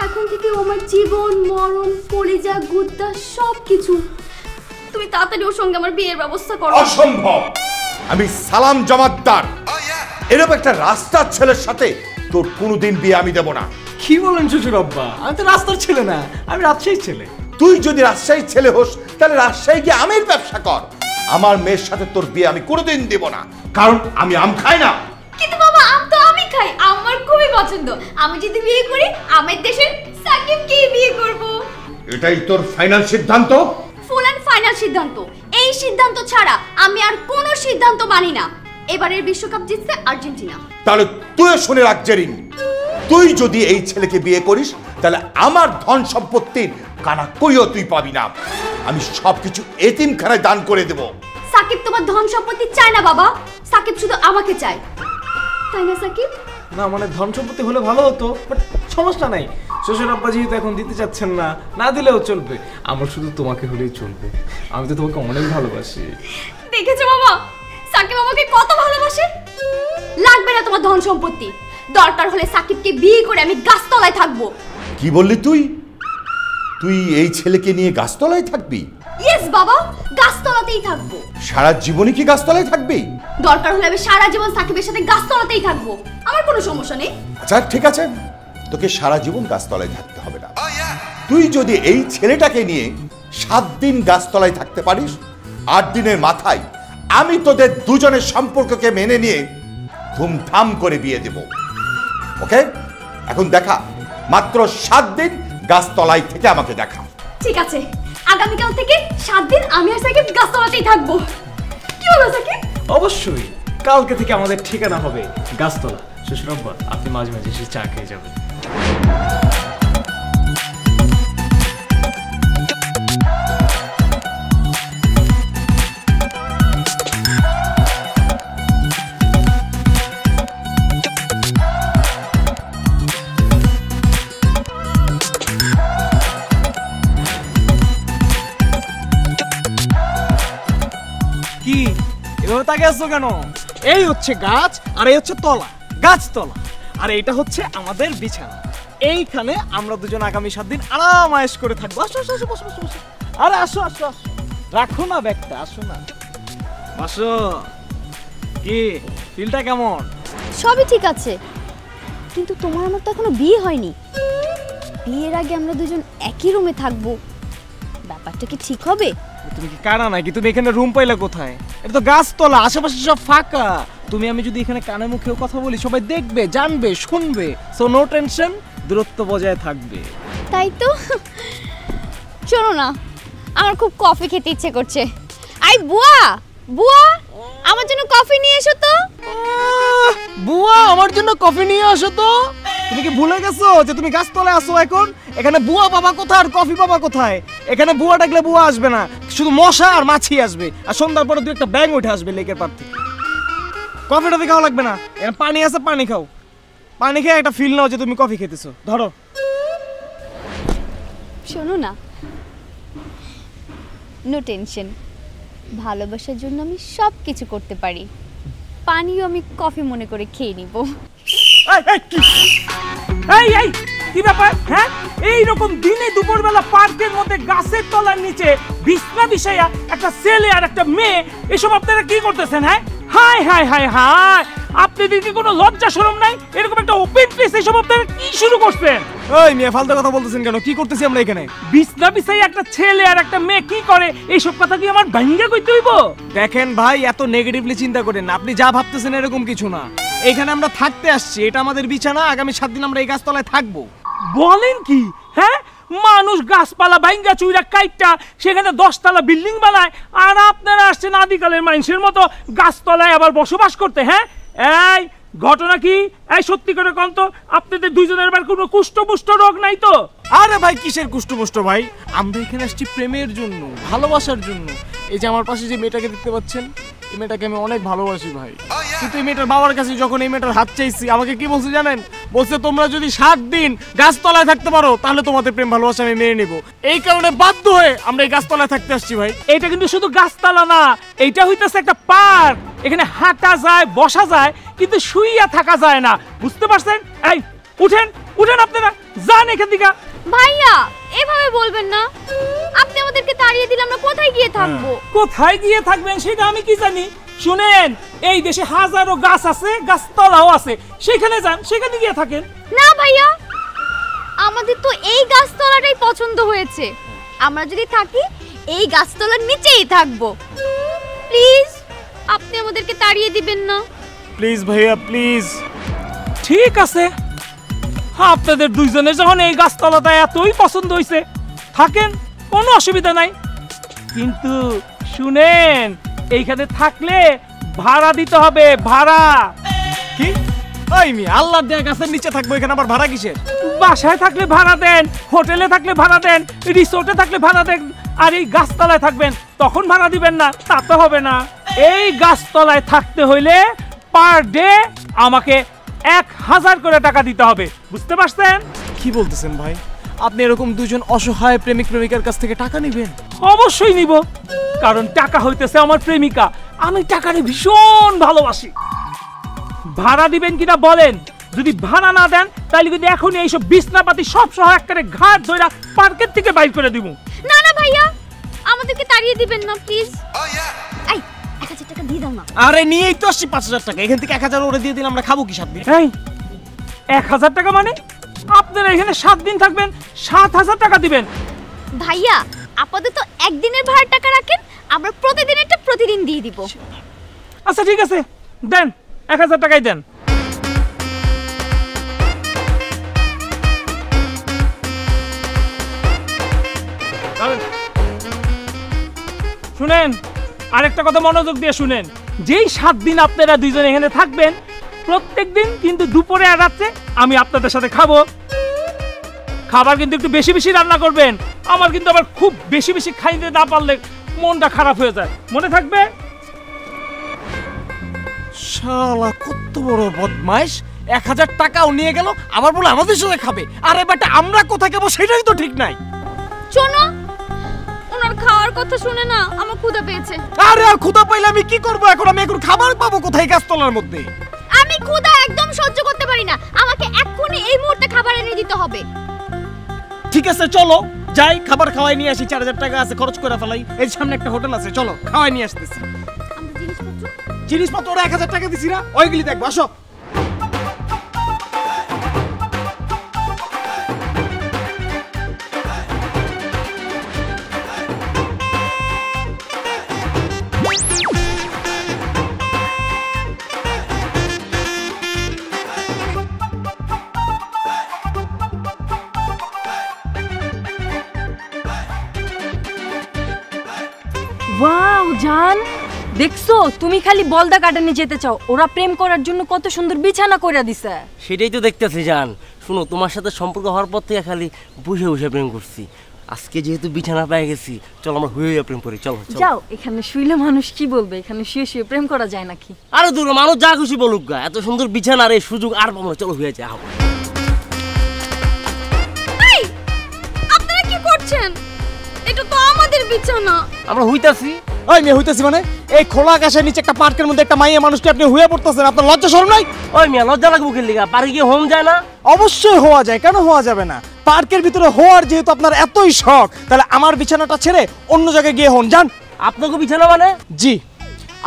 এখন থেকে ও আমার জীবন, মরণ, কলিজা, গুদ্দা সব কিছু। তুমি তাড়াতাড়ি ওর সঙ্গে আমার বিয়ের ব্যবস্থা করো। অসম্ভব। আমি সালাম জমাদ্দার, এরকম একটা রাস্তার ছেলের সাথে তোর কোনোদিন বিয়ে আমি দেব না। কি বলেন শ্বশুর আব্বা? আমি তো রাস্তার ছেলে না, আমি রাজশাহীর ছেলে। তুই যদি রাজশাহীর ছেলে হোস তাহলে রাজশাহী গিয়ে আমের ব্যবসা কর। আমার মেয়ের সাথে তোর বিয়ে আমি কোনোদিন দেব না, কারণ আমি আম খাই না। কিন্তু বাবা আম তো আমি খাই, আমার খুবই পছন্দ। আমি যদি বিয়ে করি আমার দেশের সাকিবকে বিয়ে করব। এটাই তোর ফাইনাল সিদ্ধান্ত? ফুল এন্ড ফাইনাল সিদ্ধান্ত। এই সিদ্ধান্ত ছাড়া আমি আর কোনো সিদ্ধান্ত মানি না। এবারের বিশ্বকাপ জিতছে আর্জেন্টিনা। তাহলে তুই শুনে রাখ জেরিন, তুই যদি এই ছেলেকে বিয়ে করিস তাহলে আমার ধন সম্পত্তির কানা কইও তুই পাবি না। আমি সবকিছু এতিমখানায় দান করে দেব। সাকিব তোমার ধন সম্পত্তি চায় না বাবা, সাকিব শুধু আমাকে চায়, তাই না সাকিব? না মানে ধন সম্পত্তি হলে ভালো হতো, বাট সমস্যা নাই। শ্বশুর আব্বা যেহেতু এখন দিতে চাচ্ছেন না, না দিলেও চলবে। আমার শুধু তোমাকে হলেই চলবে, আমি তো তোমাকে অনেক ভালোবাসি। দেখেছো বাবা, সাকিব আমাকে কত ভালোবাসে। লাগবে না তোমার ধন সম্পত্তি, দরকার হলে সাকিবকে বিয়ে করে আমি গাছতলায় থাকবো। কি বললি তুই? তুই এই ছেলেকে নিয়ে গাছতলায় থাকবি? ইয়েস বাবা, গাছতলাতেই থাকবো। সারা জীবনই কি গাছতলায় থাকবি? দরকার হলে আমি সারা জীবন সাকিবের সাথে গাছতলাতেই থাকবো, আমার কোনো সমস্যা নেই। আচ্ছা ঠিক আছে, তোকে সারা জীবন গাছতলায় থাকতে হবে না। তুই যদি এই ছেলেটাকে নিয়ে 7 দিন গাছতলায় থাকতে পারিস, 8 দিনের মাথায় আমি তোদের দুজনের সম্পর্ককে মেনে নিয়ে ধুমধাম করে বিয়ে দেব। ওকে, এখন দেখা, মাত্র 7 দিন গাছতলায় থেকে আমাকে দেখা। ঠিক আছে, আগামীকাল থেকে 7 দিন আমি আর সাকিব গাছতলাতেই থাকবো। কি হলো সাকিব? অবশ্যই, কালকে থেকে আমাদের ঠিকানা হবে গাছতলা। শ্বশুর আব্বা, আপনি মাঝে মাঝে এসে চা খেয়ে যাবেন। কি এভাবে তাকিয়ে আছো কেন? এই হচ্ছে গাছ আর এই হচ্ছে তলা, গাছতলা। আর এটা হচ্ছে আমাদের বিছানা। এইখানে আমরা দুজন আগামী 7 দিন আরামায়েশ করে থাকবো। আসো আসো আসো, বসো বসো বসো। আরে আসো আসো আসো, রাখো না ব্যাগটা, আসো না, আসো। কি ফিলটা কেমন? সবই ঠিক আছে, কিন্তু তোমার আমার তো এখনো বিয়ে হয়নি। বিয়ের আগে আমরা দুজন একই রুমে থাকবো, ব্যাপারটা কি ঠিক হবে? তুমি কি কানা নাকি? তুমি এখানে রুম পাইলা কোথায়? এটা তো গাছতলা, আশেপাশে সব ফাঁকা। তুমি আমি যদি এখানে কানে মুখেও কথা বলি, সবাই দেখবে, জানবে, শুনবে। সো নো টেনশন, দূরত্ব বজায় থাকবে। তাই তো। শোনো না, আমার খুব কফি খেতে ইচ্ছে করছে। আই বুয়া, বুয়া আমার জন্য কফি নিয়ে এসো তো। বুয়া আমার জন্য কফি নিয়ে আসো তো। তুমি কি ভুলে গেছো যে তুমি গাছতলায় আসো এখন? এখানে বুয়া বাবা কোথায় আর কফি বাবা কোথায়? এখানে বুয়া ডাকলে বুয়া আসবে না, শুধু মশা আর মাছি আসবে। আর সন্ধ্যার পরে 2-1টা ব্যাঙ উঠে আসবে লেকের পার থেকে। কফি টফি খাওয়া লাগবে না, এখানে পানি আছে, পানি খাও। পানি খেয়ে একটা ফিল নাও যে তুমি কফি খেতেছো। ধরো। শোনো না, নো টেনশন, ভালোবাসার জন্য আমি সব কিছু করতে পারি। পানিও আমি কফি মনে করে খেয়ে নিব। এই কি ব্যাপার? হ্যাঁ, এইরকম দিনে দুপুরবেলা পার্কের মধ্যে গাছের তলার নিচে বিছনা বিছাইয়া একটা ছেলে আর একটা মেয়ে, এসব আপনারা কি করতেছেন? হ্যাঁ, হাই হাই হাই হাই, আপনাদের কি কোনো লজ্জা শরম নাই? এরকম একটা ওপেন প্লেস এসব আপনারা কি শুরু করছেন? ওই মিয়া ফালতু কথা বলতেছেন কেন? কি করতেছি আমরা এখানে? বিছনা বিছাইয়া একটা ছেলে আর একটা মেয়ে কি করে, এইসব কথা কি আমার ভাঙ্গা কইতে হইব? দেখেন ভাই, এত নেগেটিভলি চিন্তা করেন না। আপনি যা ভাবতেছেন এরকম কিছু না। এখানে আমরা থাকতে আসছি, এটা আমাদের বিছানা। আগামী 7 দিন আমরা এই গাছতলায় থাকবো। বলেন কি? হ্যাঁ, মানুষ গাছপালা ভাঙ্গা চুইরা কাইটটা সেখানে 10 তলা বিল্ডিং বানায়, আর আপনারা আসছেন আদিকালের মানুষের মতো গাছতলায় আবার বসবাস করতে। হ্যাঁ, এই ঘটনা কি? এই সত্যি করে কোন তো, আপনাদের দুইজনের আবার কোনো কুষ্ঠপুষ্ট রোগ নাই তো? আরে ভাই, কিসের কুষ্ঠপুষ্ট ভাই? আমরা এখানে আসছি প্রেমের জন্য, ভালোবাসার জন্য। এই যে আমার পাশে যে মেয়েটাকে দেখতে পাচ্ছেন, এই মেয়েটাকে আমি অনেক ভালোবাসি ভাই। কিন্তু এই মেয়েটার বাবার কাছে যখন এই মেয়েটার হাত চাইছি, আমাকে কি বলছে জানেন? বলছে তোমরা যদি 7 দিন গাছতলায় থাকতে পারো তাহলে তোমাদের প্রেম ভালোবাসা আমি মেনে নেব। এই কারণে বাধ্য হয়ে আমরা এই গাছতলায় থাকতে আসছি ভাই। এটা কিন্তু শুধু গাছতলা না, এইটা হইতেছে একটা পার্ক। এখানে হাঁটা যায়, বসা যায়, কিন্তু শুইয়া থাকা যায় না। বুঝতে পারছেন? এই উঠেন উঠেন, আপনারা যান এখান থেকে। ভাইয়া এভাবে বলবেন না, আপনি আমাদের আমাদেরকে তাড়িয়ে দিলে আমরা কোথায় গিয়ে থাকবো? কোথায় গিয়ে থাকবেন সেটা আমি কি জানি? শুনেন, এই দেশে হাজারো গাছ আছে, গাছতলাও আছে, সেখানে যান, সেখানে গিয়ে থাকেন। না ভাইয়া, আমাদের তো এই গাছতলাটাই পছন্দ হয়েছে। আমরা যদি থাকি এই গাছতলার নিচেই থাকবো। প্লিজ আপনি আমাদেরকে তাড়িয়ে দিবেন না। প্লিজ ভাইয়া প্লিজ। ঠিক আছে, আপনাদের দুইজনের যখন এই গাছতলাটা এতই পছন্দ হয়েছে, থাকেন, কোনো অসুবিধা নাই। কিন্তু শুনেন, এইখানে থাকলে ভাড়া দিতে হবে, ভাড়া। কি? ওই মি আল্লাহর দেয়া গাছের নিচে থাকবো, এখানে আবার ভাড়া কিসের? বাসায় থাকলে ভাড়া দেন, হোটেলে থাকলে ভাড়া দেন, রিসোর্টে থাকলে ভাড়া দেন, আর এই গাছতলায় থাকবেন তখন ভাড়া দিবেন না, তা তো হবে না। এই গাছতলায় থাকতে হইলে পার ডে আমাকে 1000 করে টাকা দিতে হবে, বুঝতে পারছেন? কি বলতেছেন ভাই? আপনি এরকম দুজন অসহায় প্রেমিক প্রেমিকার কাছ থেকে টাকা নেবেন? অবশ্যই নিব, কারণ টাকা হইতেছে আমার প্রেমিকা, আমি টাকারে ভীষণ ভালোবাসি। ভাড়া দিবেন কিনা বলেন? যদি ভাড়া না দেন তাহলে কিন্তু এখনই এইসব বিছনাপাতি সব সহ একবারে ঘাট ধইরা পার্কের থেকে বাইর করে দিব। না না ভাইয়া, আমাদেরকে তাড়িয়ে দিবেন না প্লিজ। এই 1000 টাকা দিয়ে দাও না। আরে নিয়েই তো আসছি 5000 টাকা, এখান থেকে 1000 ওরে দিয়ে দিন, আমরা খাবো কি 7 দিন? এই 1000 টাকা মানে? আপনারা এখানে 7 দিন থাকবেন, 7000 টাকা দিবেন। ভাইয়া আপাতত একদিনের ভাড়ার টাকা রাখেন, আমরা প্রতিদিনেরটা প্রতিদিন দিয়ে দিব। আচ্ছা ঠিক আছে, দেন 1000 টাকাই দেন। শুনেন, আরেকটা কথা মনোযোগ দিয়ে শুনেন, যেই 7 দিন আপনারা দুইজন এখানে থাকবেন, প্রত্যেকদিন কিন্তু দুপুরে আর রাত্রে আমি আপনাদের সাথে খাবো। খাবার কিন্তু একটু বেশি বেশি রান্না করবেন, আমার কিন্তু আবার খুব বেশি বেশি খাইতে না পারলে মনটা খারাপ হয়ে যায়, মনে থাকবে? শালা কত বড় বদমাইশ, 1000 টাকাও নিয়ে গেল, আবার বলে আমাদের সাথে খাবে। আরে বেটা, আমরা কোথায় খাবো সেটাই তো ঠিক নাই। শোনো, ওনার খাওয়ার কথা শুনে না আমার ক্ষুধা পেয়েছে। আরে ক্ষুধা পাইলে আমি কি করবো এখন? আমি এখন খাবার পাবো কোথায় গাছতলার মধ্যে? আমি ক্ষুধা একদম সহ্য করতে পারি না, আমাকে এক্ষুনি এই মুহূর্তে খাবার এনে দিতে হবে। ঠিক আছে চলো যাই, খাবার খাওয়াই নিয়ে আসি। 4000 টাকা আছে, খরচ করে ফেলাই। এই সামনে একটা হোটেল আছে, চলো খাওয়াই নিয়ে আসতেছি। আমাদের জিনিসপত্র জিনিসপত্র ওরা 1000 টাকা দিছি না, ওইগুলি দেখবো, আসো। ওয়াও জান, দেখছো তুমি খালি বলদা গার্ডেনে যেতে চাও, ওরা প্রেম করার জন্য কত সুন্দর বিছানা কইরা দিছে। সেটাই তো দেখতেছি জান। শুনো, তোমার সাথে সম্পর্ক হওয়ার পর থেকে খালি বসে বসে প্রেম করছি। আজকে যেহেতু বিছানা পেয়ে গেছি, চলো আমরা হয়ে প্রেম করি। চলো যাও, এখানে শুইলে মানুষ কি বলবে? এখানে শুয়ে শুয়ে প্রেম করা যায় নাকি? আরে দূর, মানুষ যা খুশি বলুক গা, এত সুন্দর বিছানার এই সুযোগ আর পাবো না। চলো হয়ে যায়। এই আপনারা কি করছেন? এটা তো আমাদের বিছানা। আমরা হইতাছি। ওই মেয়ে হইতেছি মানে? এই খোলা আকাশের নিচে একটা পার্কের মধ্যে একটা মাইয়া মানুষকে আপনি হুয়ে পড়তেছেন, আপনার লজ্জা শরম নাই? ওই মিয়া, লজ্জা লাগবো কি লিগা? পার্কে গিয়ে হোম যায় না? অবশ্যই হওয়া যায়, কেন হওয়া যাবে না? পার্কের ভিতরে হওয়ার যেহেতু আপনার এতই শখ, তাহলে আমার বিছানাটা ছেড়ে অন্য জায়গায় গিয়ে হন, যান। আপনাকে বিছানা মানে? জি,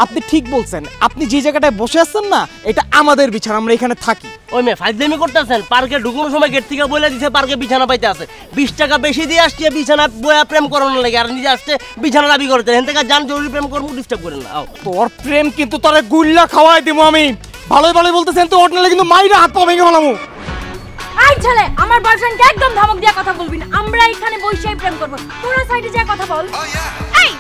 আপনি ঠিক বলছেন। আপনি যে জায়গাটায় বসে আছেন না, এটা আমাদের বিছানা, আমরা এখানে থাকি। ওই মেয়ে ফাইজলামি করতেছেন। পার্কে ঢুকানোর সময় গেট থেকে বলে দিছে পার্কে বিছানা পাইতে আছে, 20 টাকা বেশি দিয়ে আসছে বিছানা বয়া প্রেম করানোর লাগে, আর নিজে আসছে বিছানা দাবি করতে। এখান থেকে যান, জরুরি প্রেম করবো, ডিস্টার্ব করেন না। তোর প্রেম কিন্তু তোরে গুল্লা খাওয়াই দিব আমি। ভালোই ভালোই বলতেছেন তো, হোটেলে কিন্তু মাইরা হাত পা ভেঙে ফেলামু। আই ছেলে, আমার বয়ফ্রেন্ডকে একদম ধমক দিয়া কথা বলবি না। আমরা এখানে বসেই প্রেম করব, তোরা সাইডে যা কথা বল। এই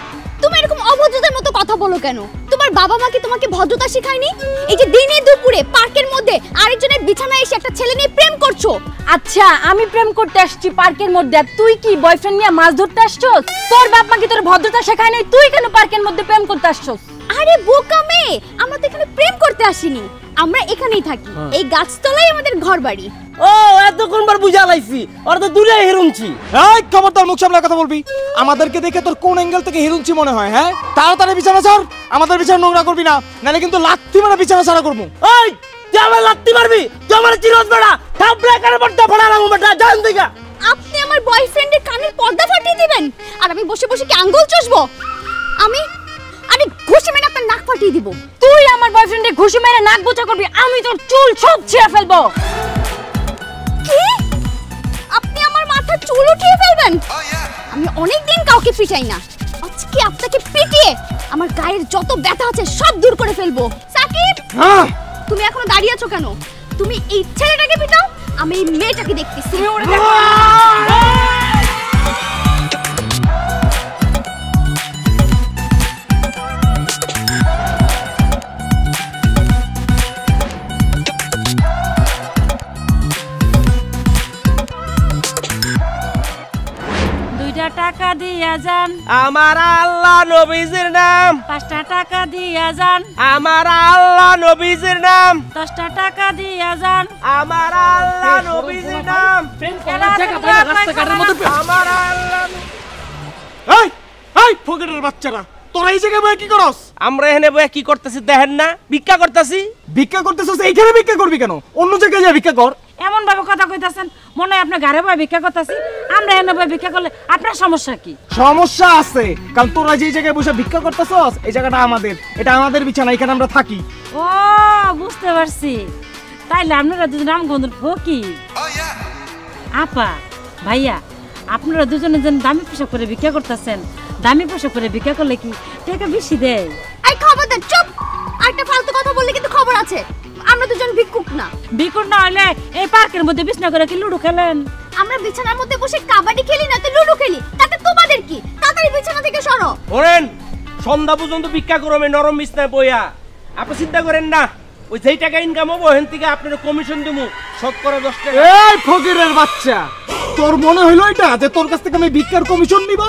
তুমি এরকম অভদ্রতার মতো কথা বলো কেন? তোমার বাবা মা কি তোমাকে ভদ্রতা শেখায়নি? এই যে দিনে দুপুরে পার্কের মধ্যে আরেকজনের বিছানায় এসে একটা ছেলে নিয়ে প্রেম করছো। আচ্ছা, আমি প্রেম করতে আসছি পার্কের মধ্যে, আর তুই কি বয়ফ্রেন্ড নিয়ে মাছ ধরতে আসছস? তোর বাপ মা কি তোর ভদ্রতা শেখায় নাই? তুই কেন পার্কের মধ্যে প্রেম করতে আসছস? আরে বোকা মেয়ে, আমরা তো এখানে প্রেম করতে আসিনি, আমরা এখানেই থাকি। এই গাছতলাই আমাদের ঘর বাড়ি। ও এতক্ষণ বার বুঝা লাইছি, ওরা তো দূরে হেরুনছি। এই খবরদার, মুখ সামলে কথা বলবি। আমাদেরকে দেখে তোর কোন অ্যাঙ্গেল থেকে হিরুঞ্চি মনে হয়? হ্যাঁ, তাড়াতাড়ি বিছানা ছাড়, আমাদের বিছানা নোংরা করবি না, নাহলে কিন্তু লাত্তি মারা বিছানা ছাড়া করবো। ওই তুই আমার লাত্তি মারবি? তুই আমার চিরজ বেড়া, থাপড়া করে বড় ফড়া রামু বেটা, জান দিগা। আপনি আমার বয়ফ্রেন্ডের কানের পর্দা ফাটিয়ে দিবেন আর আমি বসে বসে কি আঙ্গুল চষবো? আমি ঘুষি মেরে আপনার নাক ফাটিয়ে দিব। তুই আমার বয়ফ্রেন্ডের ঘুষি মেরে নাক বোচা করবি, আমি তোর চুল সব ছিঁড়ে ফেলবো। কি? আপনি আমার মাথার চুল উঠিয়ে ফেলবেন? আমি অনেকদিন কাউকে পিটাই না, আজকে আপনাকে পিটিয়ে আমার গায়ের যত ব্যথা আছে সব দূর করে ফেলবো। সাকিব, তুমি এখনো দাঁড়িয়ে আছো কেন? তুমি এই ছেলেটাকে পিটাও, আমি এই মেয়েটাকে দেখতেছি। তুমি ওরে দেখো। টাকা দিয়া যান আমার আল্লাহ নবীজির নাম। 5টা টাকা দিয়া যান আমার আল্লাহ নবীজির নাম। 10টা টাকা দিয়া যান আমার আল্লাহ নবীজির নাম। আমার আল্লাহ। এই ফকিরের বাচ্চারা, তোরা এই জায়গায় বসে কি করস? আমরা এখানে বসে কি করতেছি দেখেন না? ভিক্ষা করতেছি। ভিক্ষা করতেছস? এইখানে ভিক্ষা করবি কেন? অন্য জায়গায় যা ভিক্ষা কর। এমন ভাবে কথা কইতাছেন মনে হয় আপনি ঘরে বসে ভিক্ষা করতেছি। আমরা এখানে বসে ভিক্ষা করলে আপনার সমস্যা কি? সমস্যা আছে, কারণ তোরা যে জায়গায় বসে ভিক্ষা করতেছস এই জায়গাটা আমাদের, এটা আমাদের বিছানা, এখানে আমরা থাকি। ও বুঝতে পারছি, তাইলে আপনারা দুজন রামগঞ্জের ফকির। আপা ভাইয়া, আপনারা দুজনে যেন দামি পোশাক করে ভিক্ষা করতেছেন, দামি পোশাক করে ভিক্ষা করলে কি টাকা বেশি দেয়? এই খবরদার চুপ! আরেকটা ফালতু কথা বললে কিন্তু খবর আছে। আমরা দুজন ভিক্ষুক না। ভিক্ষুক না হলে এই পার্কের মধ্যে বিছনা করে কি লুডো খেলেন? আমরা বিছানার মধ্যে বসে কাবাডি খেলি না তো লুডো খেলি, তাতে তোমাদের কি? তাড়াতাড়ি বিছানা থেকে সরো। ওরেন সন্ধ্যা পর্যন্ত ভিক্ষা করো আমি নরম বিছনায় বইয়া। আপনি চিন্তা করেন না, ওই যেই টাকা ইনকাম হবো ওখান থেকে আপনার কমিশন দেবো, শতকরা 10 টাকা। এই ফকিরের বাচ্চা, তোর মনে হইলো এটা যে তোর কাছ থেকে আমি ভিক্ষার কমিশন নিব?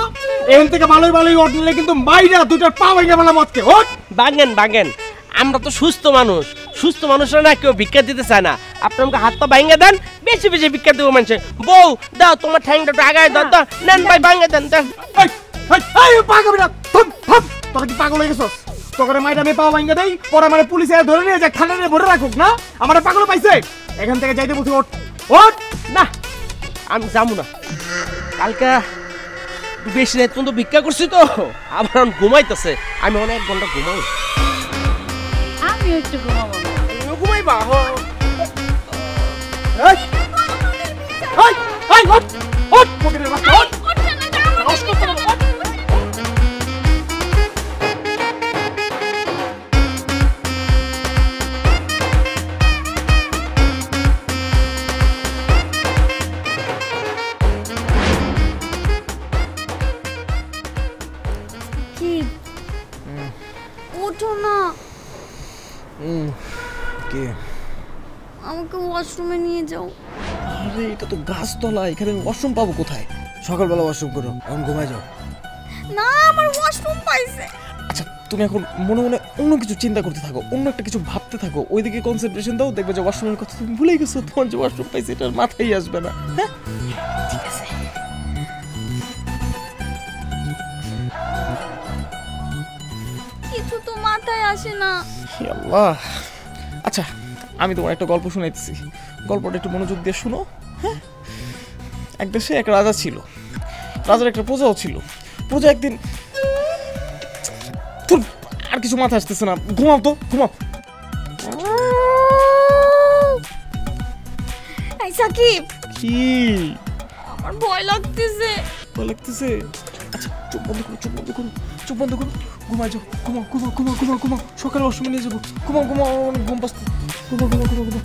এখান থেকে ভালোই ভালোই অর্ডারলে কিন্তু মাইরা দুটার পা ভেঙে ফেলা মতকে। ওঠ ভাঙেন, আমরা তো সুস্থ মানুষ, সুস্থ মানুষরা না কেউ ভিক্ষা দিতে চায় না। আপনি আমাকে হাত পা ভাঙে দেন, বেশি বেশি ভিক্ষা দেবো মানুষে। বউ দাও তোমার ঠ্যাংটা একটু আগায় দাও তো, নেন ভাই ভাঙে দেন। পাগল না, তোরা কি পাগল হয়ে গেছস? তোকে মাইরা আমি পাও ভাঙে দেই, পরে মানে পুলিশে ধরে নিয়ে যায় খানারে ভরে রাখুক না? আমার পাগল পাইছে, এখান থেকে যাইতে বলছি। ওঠ ওঠ। না আমি যাবো না, কালকে বেশি রাত পর্যন্ত ভিক্ষা করছি তো আমার ঘুমাইতেছে, আমি অনেক 1 ঘন্টা ঘুমাই। আমিও একটু ঘুমাবো। ঘুমাইবা? কি? ওঠো না। কে? আমাকে ওয়াশরুমে নিয়ে যাও। আরে এটা তো গাছতলা, এখানে ওয়াশরুম পাবো কোথায়? সকালবেলা ওয়াশরুম করো, এখন ঘুমায় যাও। না, আমার ওয়াশরুম পাইছে। আচ্ছা তুমি এখন মনে মনে অন্য কিছু চিন্তা করতে থাকো, অন্য একটা কিছু ভাবতে থাকো, ওইদিকে কনসেন্ট্রেশন দাও, দেখবে যে ওয়াশরুমের কথা তুমি ভুলে গেছো। তোমার যে ওয়াশরুম পাইছে এটার মাথায় আসবে না। হ্যাঁ ঠিক আছে। কিছু তো মাথায় আসে না। আল্লাহ। আচ্ছা আমি তোমার একটা গল্প শুনাইতেছি, গল্পটা একটু মনোযোগ দিয়ে শুনো। হ্যাঁ, এক দেশে এক রাজা ছিল, রাজার একটা প্রজাও ছিল। প্রজা একদিন, তোর আর কিছু মাথা আসতেছে না, ঘুমাও তো ঘুমাও। এই সাকিব, কি? আমার ভয় লাগতেছে। ভয় লাগতেছে? আচ্ছা চোখ বন্ধ করো, চোখ বন্ধ করো, চোখ বন্ধ করো, ঘুমায় যাও, ঘুমাও ঘুমাও ঘুমাও ঘুমাও ঘুমাও, সকালে ওয়াশরুমে নিয়ে যাবো, ঘুমাও ঘুমাও, অনেক ঘুম পাচ্ছে, ঘুমাও ঘুমাও ঘুমাও ঘুমাও।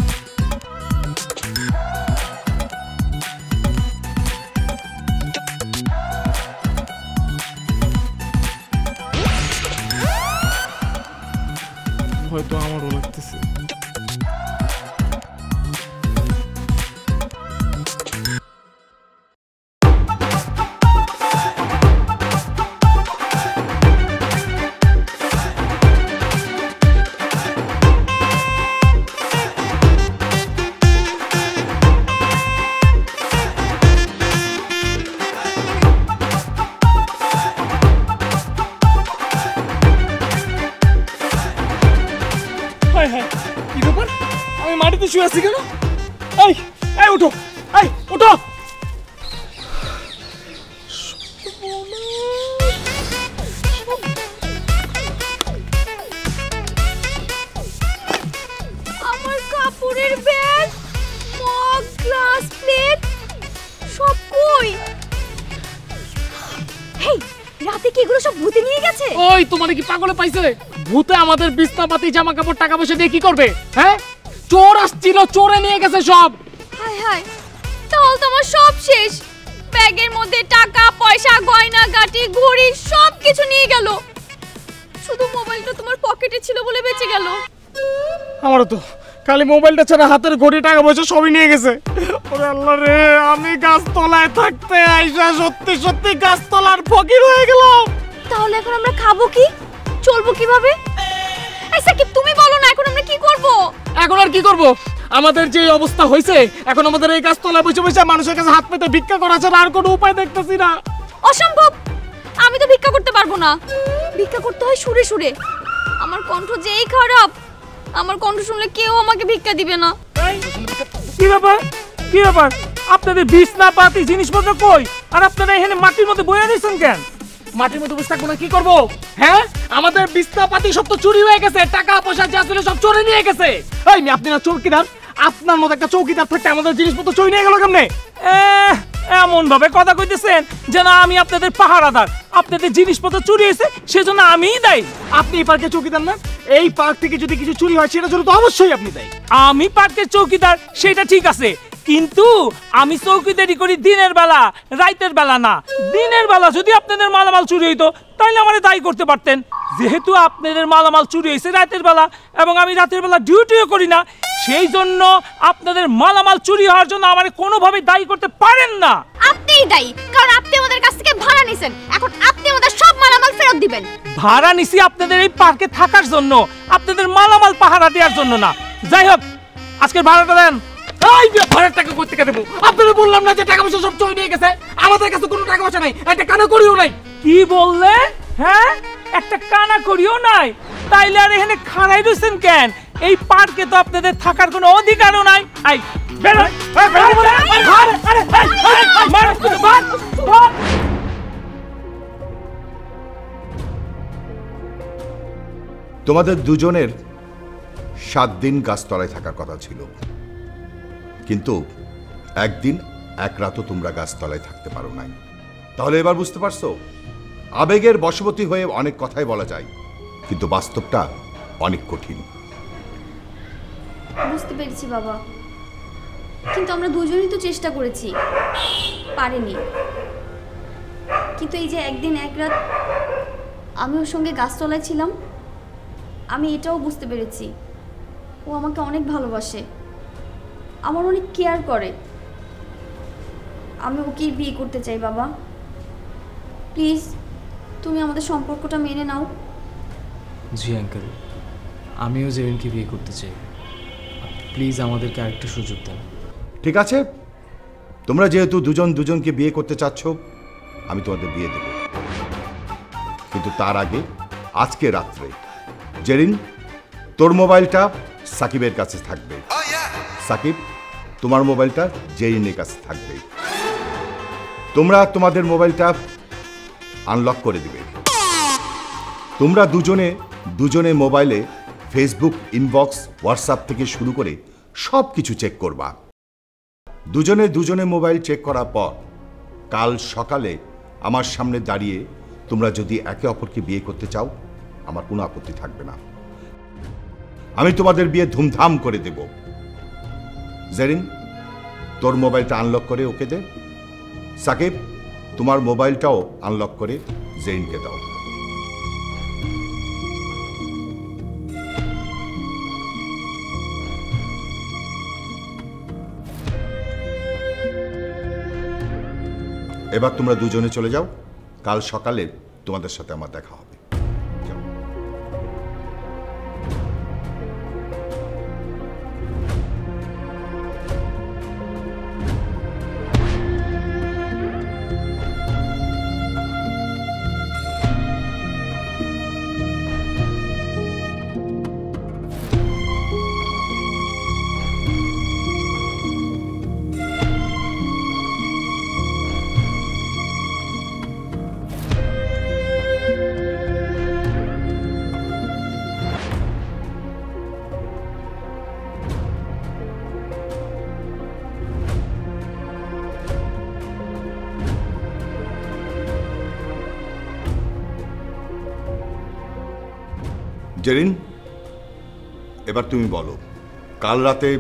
হয়তো আমারও লাগতেছে। কি ব্যাপার? আমি মাটিতে শুয়ে আছি কেন? এই এই উঠো, এই উঠো। রাতে কি এগুলো সব ভূতে নিয়ে গেছে? ওই তোমার কি পাগলে পাইছে? ভূতে আমাদের বিছনাপাতি জামা কাপড় টাকা পয়সা দিয়ে কি করবে? হ্যাঁ, চোর আসছিল, চোরে নিয়ে গেছে সব। হায় হায়, তাহলে তো আমার সব শেষ। ব্যাগের মধ্যে টাকা পয়সা গয়না গাটি ঘড়ি সব কিছু নিয়ে গেল, শুধু মোবাইলটা তোমার পকেটে ছিল বলে বেঁচে গেল। আমারও তো খালি মোবাইলটা ছাড়া হাতের ঘড়ি টাকা পয়সা সবই নিয়ে গেছে। ওরে আল্লাহ রে, আমি গাছতলায় থাকতে আইসা সত্যি সত্যি গাছতলার ফকির হয়ে গেলাম। তাহলে এখন আমরা খাবো কি, চলবো কিভাবে? এই সাকিব তুমি বলো না, এখন আমরা কি করব? এখন আর কি করব? আমাদের যে অবস্থা হয়েছে, এখন আমাদের এই গাছতলায় বসে বসে মানুষের কাছে হাত পেতে ভিক্ষা করা ছাড়া আর কোনো উপায় দেখতেছি না। অসম্ভব, আমি তো ভিক্ষা করতে পারবো না। ভিক্ষা করতে হয় সুরে সুরে। আমার কণ্ঠ যেই খারাপ, আমার কণ্ঠ শুনলে কেউ আমাকে ভিক্ষা দিবে না। কি ব্যাপার, কি ব্যাপার? আপনাদের বিছনাপাতি জিনিসপত্র কই? আর আপনারা এখানে মাটির মধ্যে বয়ে নিছেন কেন? মাটির মধ্যে বসে থাকবো না, কি করবো? হ্যাঁ, আমাদের বিছনাপাতি সব তো চুরি হয়ে গেছে, টাকা পয়সা যা ছিল সব চোরে নিয়ে গেছে। এই আপনি না চৌকিদার, আপনার মতো একটা চৌকিদার থাকতে আমাদের জিনিসপত্র চুরি নিয়ে গেল কেমনে? এমন ভাবে কথা কইতেছেন যেন আমি আপনাদের পাহারাদার। আপনাদের জিনিসপত্র চুরি হয়েছে সেজন্য আমিই দায়ী। আপনি এই পার্কের চৌকিদার না? এই পার্ক থেকে যদি কিছু চুরি হয় সেটা জন্য তো অবশ্যই আপনি দায়ী। আমি পার্কের চৌকিদার সেটা ঠিক আছে, কিন্তু আমি চৌকিদারি করি দিনের বেলা, রাতের বেলা না। দিনের বেলা যদি আপনাদের মালামাল চুরি হইতো তাহলে আমারে দায়ী করতে পারতেন। যেহেতু আপনাদের মালামাল চুরি হয়েছে রাতের বেলা এবং আমি রাতের বেলা ডিউটিও করি না, সেই জন্য আপনাদের মালামাল চুরি হওয়ার জন্য আমারে কোনোভাবে দায়ী করতে পারেন না। আপনিই দায়ী, কারণ আপনি আমাদের কাছ থেকে ভাড়া নিছেন। এখন আপনি আমাদের সব মালামাল ফেরত দিবেন। ভাড়া নিছি আপনাদের এই পার্কে থাকার জন্য, আপনাদের মালামাল পাহারা দেওয়ার জন্য না। যাই হোক, আজকের ভাড়াটা দেন। এই ভাড়ার টাকা কই থেকে দেব? আপনাদের বললাম না যে টাকা পয়সা সব চুরি নিয়ে গেছে? আমাদের কাছে কোনো টাকা পয়সা নাই, একটা কানা করিও নাই। কি বললে? হ্যাঁ, একটা কানা করিও নাই? তাইলে আর এখানে খাড়াই রইছেন কেন? এই পার্কে তো আপনাদের থাকার কোনো অধিকারও নাই। আই বেরো, তোমাদের দুজনের 7 দিন গাছতলায় থাকার কথা ছিল, কিন্তু একদিন এক রাতও তোমরা গাছতলায় থাকতে পারো নাই। তাহলে এবার বুঝতে পারছো, আবেগের বশবর্তী হয়ে অনেক কথাই বলা যায়, কিন্তু বাস্তবটা অনেক কঠিন। বুঝতে পেরেছি বাবা, কিন্তু আমরা দুজনেই তো চেষ্টা করেছি, পারিনি। কিন্তু এই যে একদিন এক রাত আমি ওর সঙ্গে গাছতলায় ছিলাম, আমি এটাও বুঝতে পেরেছি ও আমাকে অনেক ভালোবাসে, আমার অনেক কেয়ার করে। আমি ওকেই বিয়ে করতে চাই বাবা, প্লিজ তুমি আমাদের সম্পর্কটা মেনে নাও। জি আঙ্কেল, আমিও জেরিনকে বিয়ে করতে চাই, প্লিজ আমাদেরকে আরেকটা সুযোগ দেন। ঠিক আছে, তোমরা যেহেতু দুজন দুজনকে বিয়ে করতে চাচ্ছ, আমি তোমাদের বিয়ে দেব, কিন্তু তার আগে আজকে রাত্রে জেরিন, তোর মোবাইলটা সাকিবের কাছে থাকবে, সাকিব তোমার মোবাইলটা জেরিনের কাছে থাকবে। তোমরা তোমাদের মোবাইলটা আনলক করে দিবে। তোমরা দুজনে মোবাইলে ফেসবুক ইনবক্স, হোয়াটসঅ্যাপ থেকে শুরু করে সব কিছু চেক করবা। দুজনে মোবাইল চেক করার পর কাল সকালে আমার সামনে দাঁড়িয়ে তোমরা যদি একে অপরকে বিয়ে করতে চাও, আমার কোনো আপত্তি থাকবে না। আমি তোমাদের বিয়ে ধুমধাম করে দেব। জেরিন, তোর মোবাইলটা আনলক করে ওকে দে। সাকিব, তোমার মোবাইলটাও আনলক করে জেরিনকে দাও। এবার তোমরা দুজনে চলে যাও, কাল সকালে তোমাদের সাথে আমার দেখা হবে। জেরিন, এবার তুমি বলো, কাল রাতে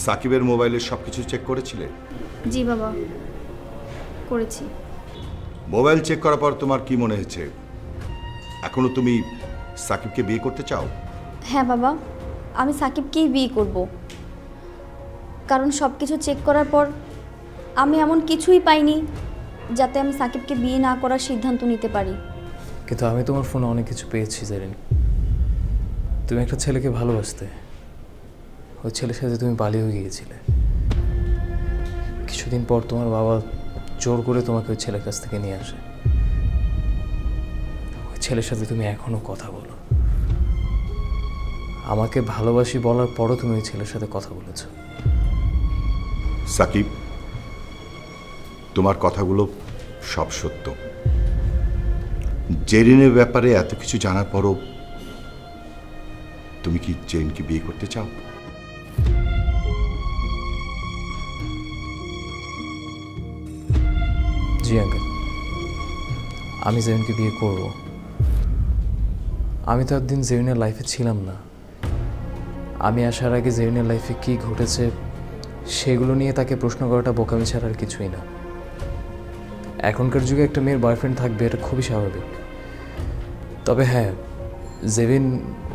সাকিবের মোবাইলে সবকিছু চেক করেছিলে? জি বাবা, করেছি। মোবাইল চেক করার পর তোমার কি মনে হয়েছে? এখনো তুমি সাকিবকে বিয়ে করতে চাও? হ্যাঁ বাবা, আমি সাকিবকেই বিয়ে করব, কারণ সব কিছু চেক করার পর আমি এমন কিছুই পাইনি যাতে আমি সাকিবকে বিয়ে না করার সিদ্ধান্ত নিতে পারি। কিন্তু আমি তোমার ফোনে অনেক কিছু পেয়েছি জেরিন। তুমি একটা ছেলেকে ভালোবাসতে, ওই ছেলের সাথে তুমি পালিয়েও গিয়েছিলে। কিছুদিন পর তোমার বাবা জোর করে তোমাকে ওই ছেলের কাছ থেকে নিয়ে আসে। ওই ছেলের সাথে তুমি এখনো কথা বলো। আমাকে ভালোবাসি বলার পরও তুমি ওই ছেলের সাথে কথা বলেছ। সাকিব, তোমার কথাগুলো সব সত্য। জেরিনের ব্যাপারে এত কিছু জানার পরও তুমি কি জেরিনকে বিয়ে করতে চাও? জি আঙ্কেল, আমি জেরিনকে বিয়ে করব। আমি তো একদিন জেরিনের লাইফে ছিলাম না। আমি আসার আগে জেরিনের লাইফে কি ঘটেছে সেগুলো নিয়ে তাকে প্রশ্ন করাটা বোকামি ছাড়া আর কিছুই না। এখনকার যুগে একটা মেয়ের বয়ফ্রেন্ড থাকবে, এটা খুবই স্বাভাবিক। তবে হ্যাঁ, জেরিন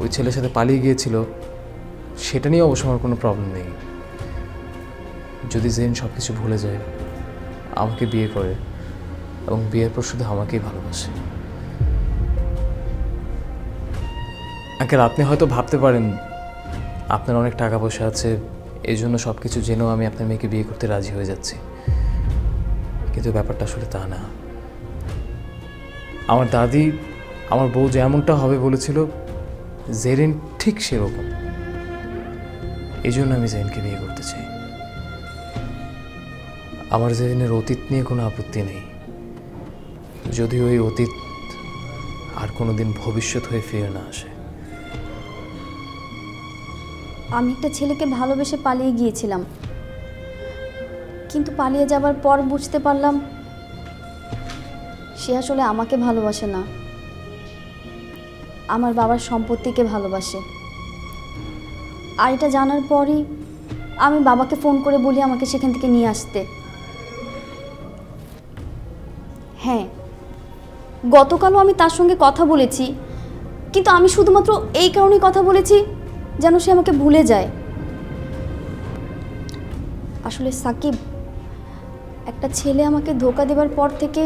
ওই ছেলের সাথে পালিয়ে গিয়েছিল, সেটা নিয়ে অবশ্য আমার কোনো প্রবলেম নেই। যদি জেরিন সব কিছু ভুলে যায়, আমাকে বিয়ে করে এবং বিয়ের পর শুধু আমাকেই ভালোবাসে। আঙ্কেল, আপনি হয়তো ভাবতে পারেন আপনার অনেক টাকা পয়সা আছে, এই জন্য সব কিছু জেনেও আমি আপনার মেয়েকে বিয়ে করতে রাজি হয়ে যাচ্ছি, কিন্তু ব্যাপারটা আসলে তা না। আমার দাদি আমার বউ যেমনটা হবে বলেছিল, জেরিন ঠিক সেরকম। এই জন্য আমি জেরিনকে বিয়ে করতে চাই। আমার জেরিনের অতীত নিয়ে কোনো আপত্তি নেই, যদি ওই অতীত আর কোনোদিন ভবিষ্যৎ হয়ে ফিরে না আসে। আমি একটা ছেলেকে ভালোবেসে পালিয়ে গিয়েছিলাম, কিন্তু পালিয়ে যাবার পর বুঝতে পারলাম সে আসলে আমাকে ভালোবাসে না, আমার বাবার সম্পত্তিকে ভালোবাসে। আর এটা জানার পরই আমি বাবাকে ফোন করে বলি আমাকে সেখান থেকে নিয়ে আসতে। হ্যাঁ, গতকালও আমি তার সঙ্গে কথা বলেছি, কিন্তু আমি শুধুমাত্র এই কারণেই কথা বলেছি যেন সে আমাকে ভুলে যায়। আসলে সাকিব, একটা ছেলে আমাকে ধোঁকা দেবার পর থেকে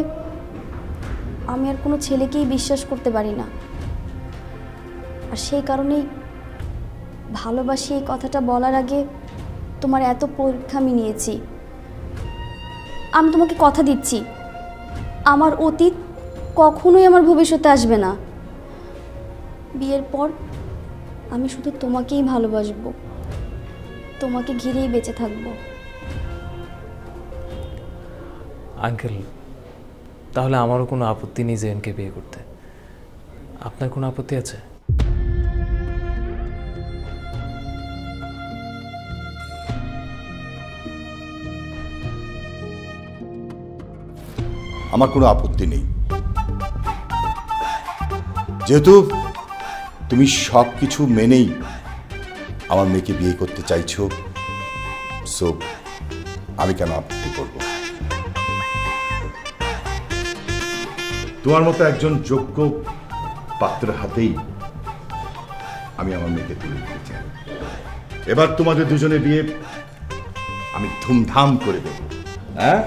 আমি আর কোনো ছেলেকেই বিশ্বাস করতে পারি না। আর সেই কারণেই ভালোবাসি এই কথাটা বলার আগে তোমার এত পরীক্ষা আমি নিয়েছি। আমি তোমাকে কথা দিচ্ছি, আমার অতীত কখনোই আমার ভবিষ্যতে আসবে না। বিয়ের পর আমি শুধু তোমাকেই ভালোবাসবো, তোমাকে ঘিরেই বেঁচে থাকবো। আঙ্কেল, তাহলে আমারও কোনো আপত্তি নেই জেরিনকে বিয়ে করতে। আপনার কোনো আপত্তি আছে? আমার কোনো আপত্তি নেই, যেহেতু তুমি সব কিছু মেনেই আমার মেয়েকে বিয়ে করতে চাইছো, সো আমি কেন আপত্তি করব? তোমার মতো একজন যোগ্য পাত্রের হাতেই আমি আমার মেয়েকে তুলে দিতে চাই। এবার তোমাদের দুজনে বিয়ে আমি ধুমধাম করে দেব। হ্যাঁ